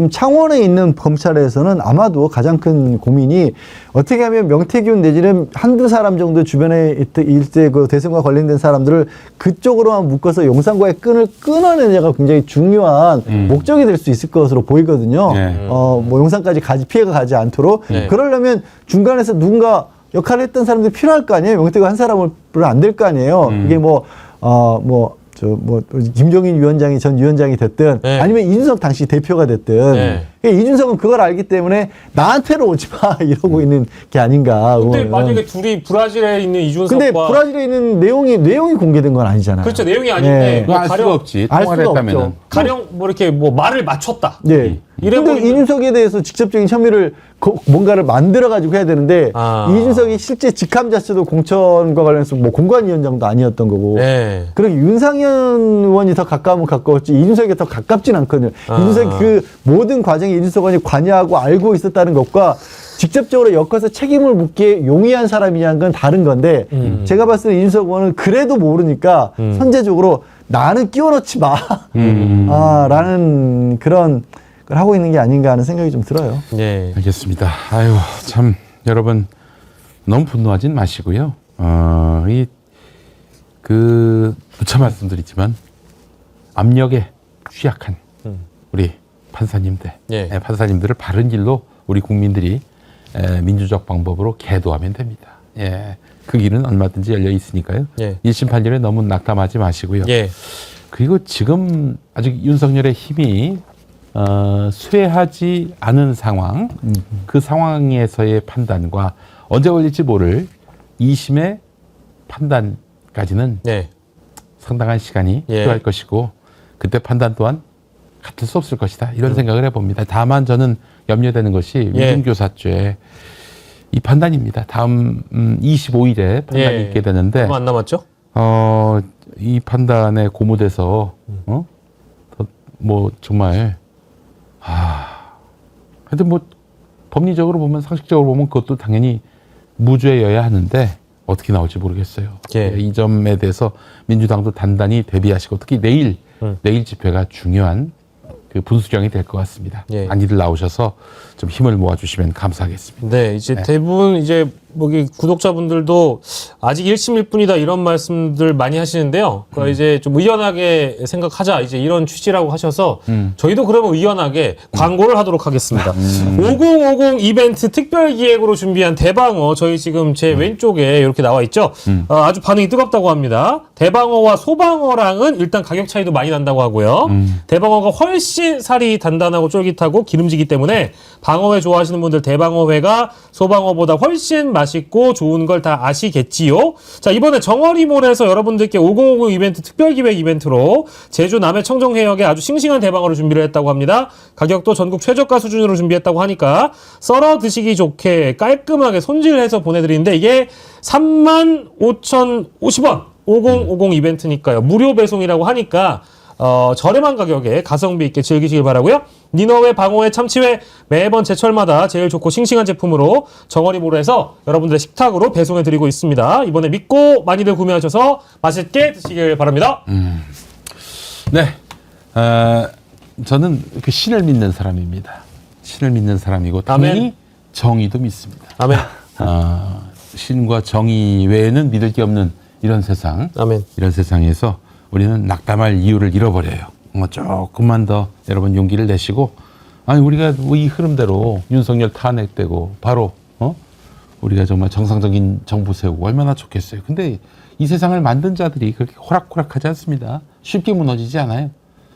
창원에 있는 검찰에서는 아마도 가장 큰 고민이 어떻게 하면 명태균 내지는 한두 사람 정도 주변에 일대 그 대선과 관련된 사람들을 그쪽으로만 묶어서 용산과의 끈을 끊어내냐가 굉장히 중요한 목적이 될 수 있을 것으로 보이거든요. 뭐 용산까지 피해가 가지 않도록 그러려면 중간에서 누군가 역할을 했던 사람들이 필요할 거 아니에요. 명태균 한 사람을 안 될 거 아니에요. 이게 김종인 위원장이 전 위원장이 됐든 아니면 이준석 당시 대표가 됐든 그러니까 이준석은 그걸 알기 때문에 나한테는 오지 마 이러고 있는 게 아닌가. 근데 만약에 둘이 브라질에 있는 이준석과 근데 브라질에 있는 내용이 공개된 건 아니잖아요. 그렇죠. 내용이 아닌데 알 수가 없지. 알 통화를 수가 했다면은. 없죠. 가령 뭐 이렇게 뭐 말을 맞췄다. 네. 근데 이준석에 대해서 직접적인 혐의를 뭔가를 만들어가지고 해야 되는데 이준석이 실제 직함 자체도 공천과 관련해서 뭐 공관위원장도 아니었던 거고 그리고 윤상현 의원이 더 가까우면 가까웠지 이준석이 더 가깝진 않거든요. 이준석이 그 모든 과정에 이준석 의원이 관여하고 알고 있었다는 것과 직접적으로 엮어서 책임을 묻기에 용이한 사람이냐는 건 다른 건데 제가 봤을 때 이준석 의원은 그래도 모르니까 선제적으로 나는 끼워넣지 마 라는 그런 하고 있는 게 아닌가 하는 생각이 좀 들어요. 네. 알겠습니다. 아유, 참, 여러분, 너무 분노하진 마시고요. 누차 말씀드리지만, 압력에 취약한 우리 판사님들, 예. 판사님들을 바른 길로 우리 국민들이 민주적 방법으로 계도하면 됩니다. 예. 그 길은 얼마든지 열려 있으니까요. 예. 1심 판결에 너무 낙담하지 마시고요. 예. 그리고 지금 아직 윤석열의 힘이 쇠하지 않은 상황, 그 상황에서의 판단과 언제 걸릴지 모를 2심의 판단까지는 예. 상당한 시간이 예. 필요할 것이고 그때 판단 또한 같을 수 없을 것이다. 이런 생각을 해봅니다. 다만 저는 염려되는 것이 예. 위증교사죄 이 판단입니다. 다음 25일에 판단이 예. 있게 되는데 얼마 안 남았죠? 이 판단에 고무돼서 뭐 정말 하여튼 뭐 법리적으로 보면 상식적으로 보면 그것도 당연히 무죄여야 하는데 어떻게 나올지 모르겠어요. 예. 이 점에 대해서 민주당도 단단히 대비하시고 특히 내일 집회가 중요한 그 분수령이 될 것 같습니다. 예. 많이들 나오셔서 좀 힘을 모아주시면 감사하겠습니다. 네, 이제 네. 대부분 이제 뭐기 구독자분들도 아직 1심일 뿐이다 이런 말씀들 많이 하시는데요. 그러니까 이제 좀 의연하게 생각하자 이제 이런 취지라고 하셔서 저희도 그러면 의연하게 광고를 하도록 하겠습니다. 5050 이벤트 특별 기획으로 준비한 대방어 저희 지금 제 왼쪽에 이렇게 나와 있죠. 아주 반응이 뜨겁다고 합니다. 대방어와 소방어랑은 일단 가격 차이도 많이 난다고 하고요. 대방어가 훨씬 살이 단단하고 쫄깃하고 기름지기 때문에 방어회 좋아하시는 분들 대방어회가 소방어보다 훨씬 맛있고 좋은 걸 다 아시겠지요? 자, 이번에 정어리몰에서 여러분들께 5050 이벤트 특별기획 이벤트로 제주 남해 청정해역에 아주 싱싱한 대방어를 준비를 했다고 합니다. 가격도 전국 최저가 수준으로 준비했다고 하니까 썰어 드시기 좋게 깔끔하게 손질해서 보내드리는데 이게 35,050원 5050 이벤트니까요. 무료 배송이라고 하니까 저렴한 가격에 가성비 있게 즐기시길 바라고요. 니너회, 방어회, 참치회 매번 제철마다 제일 좋고 싱싱한 제품으로 정어리몰에서 여러분들의 식탁으로 배송해드리고 있습니다. 이번에 믿고 많이들 구매하셔서 맛있게 드시길 바랍니다. 네, 저는 그 신을 믿는 사람입니다. 신을 믿는 사람이고 당연히 아멘. 정의도 믿습니다. 아멘. 신과 정의 외에는 믿을 게 없는 이런 세상, 아멘. 이런 세상에서 우리는 낙담할 이유를 잃어버려요. 조금만 더 여러분 용기를 내시고 우리가 이 흐름대로 윤석열 탄핵되고 바로 우리가 정말 정상적인 정부 세우고 얼마나 좋겠어요. 근데 이 세상을 만든 자들이 그렇게 호락호락하지 않습니다. 쉽게 무너지지 않아요.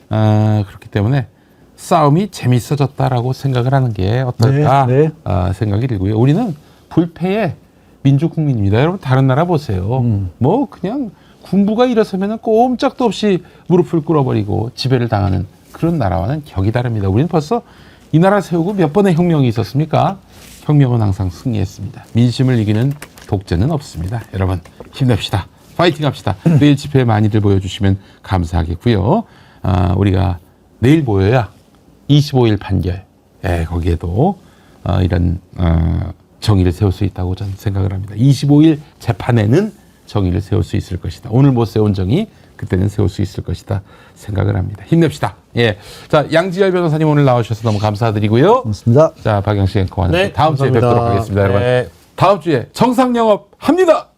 그렇기 때문에 싸움이 재밌어졌다라고 생각을 하는 게 어떨까 네, 생각이 들고요. 우리는 불패의 민주국민입니다. 여러분 다른 나라 보세요. 뭐 그냥 군부가 일어서면 꼼짝도 없이 무릎을 꿇어버리고 지배를 당하는 그런 나라와는 격이 다릅니다. 우리는 벌써 이 나라 세우고 몇 번의 혁명이 있었습니까? 혁명은 항상 승리했습니다. 민심을 이기는 독재는 없습니다. 여러분 힘냅시다. 파이팅 합시다. 내일 집회에 많이들 보여주시면 감사하겠고요. 우리가 내일 모여야 25일 판결 거기에도 이런 정의를 세울 수 있다고 저는 생각을 합니다. 25일 재판에는 정의를 세울 수 있을 것이다. 오늘 못 세운 정의 그때는 세울 수 있을 것이다 생각을 합니다. 힘냅시다. 예, 자 양지열 변호사님 오늘 나오셔서 너무 감사드리고요. 고맙습니다. 자 박영식 앵커와 네, 다음 주에 감사합니다. 뵙도록 하겠습니다. 여러분 네. 다음 주에 정상 영업 합니다.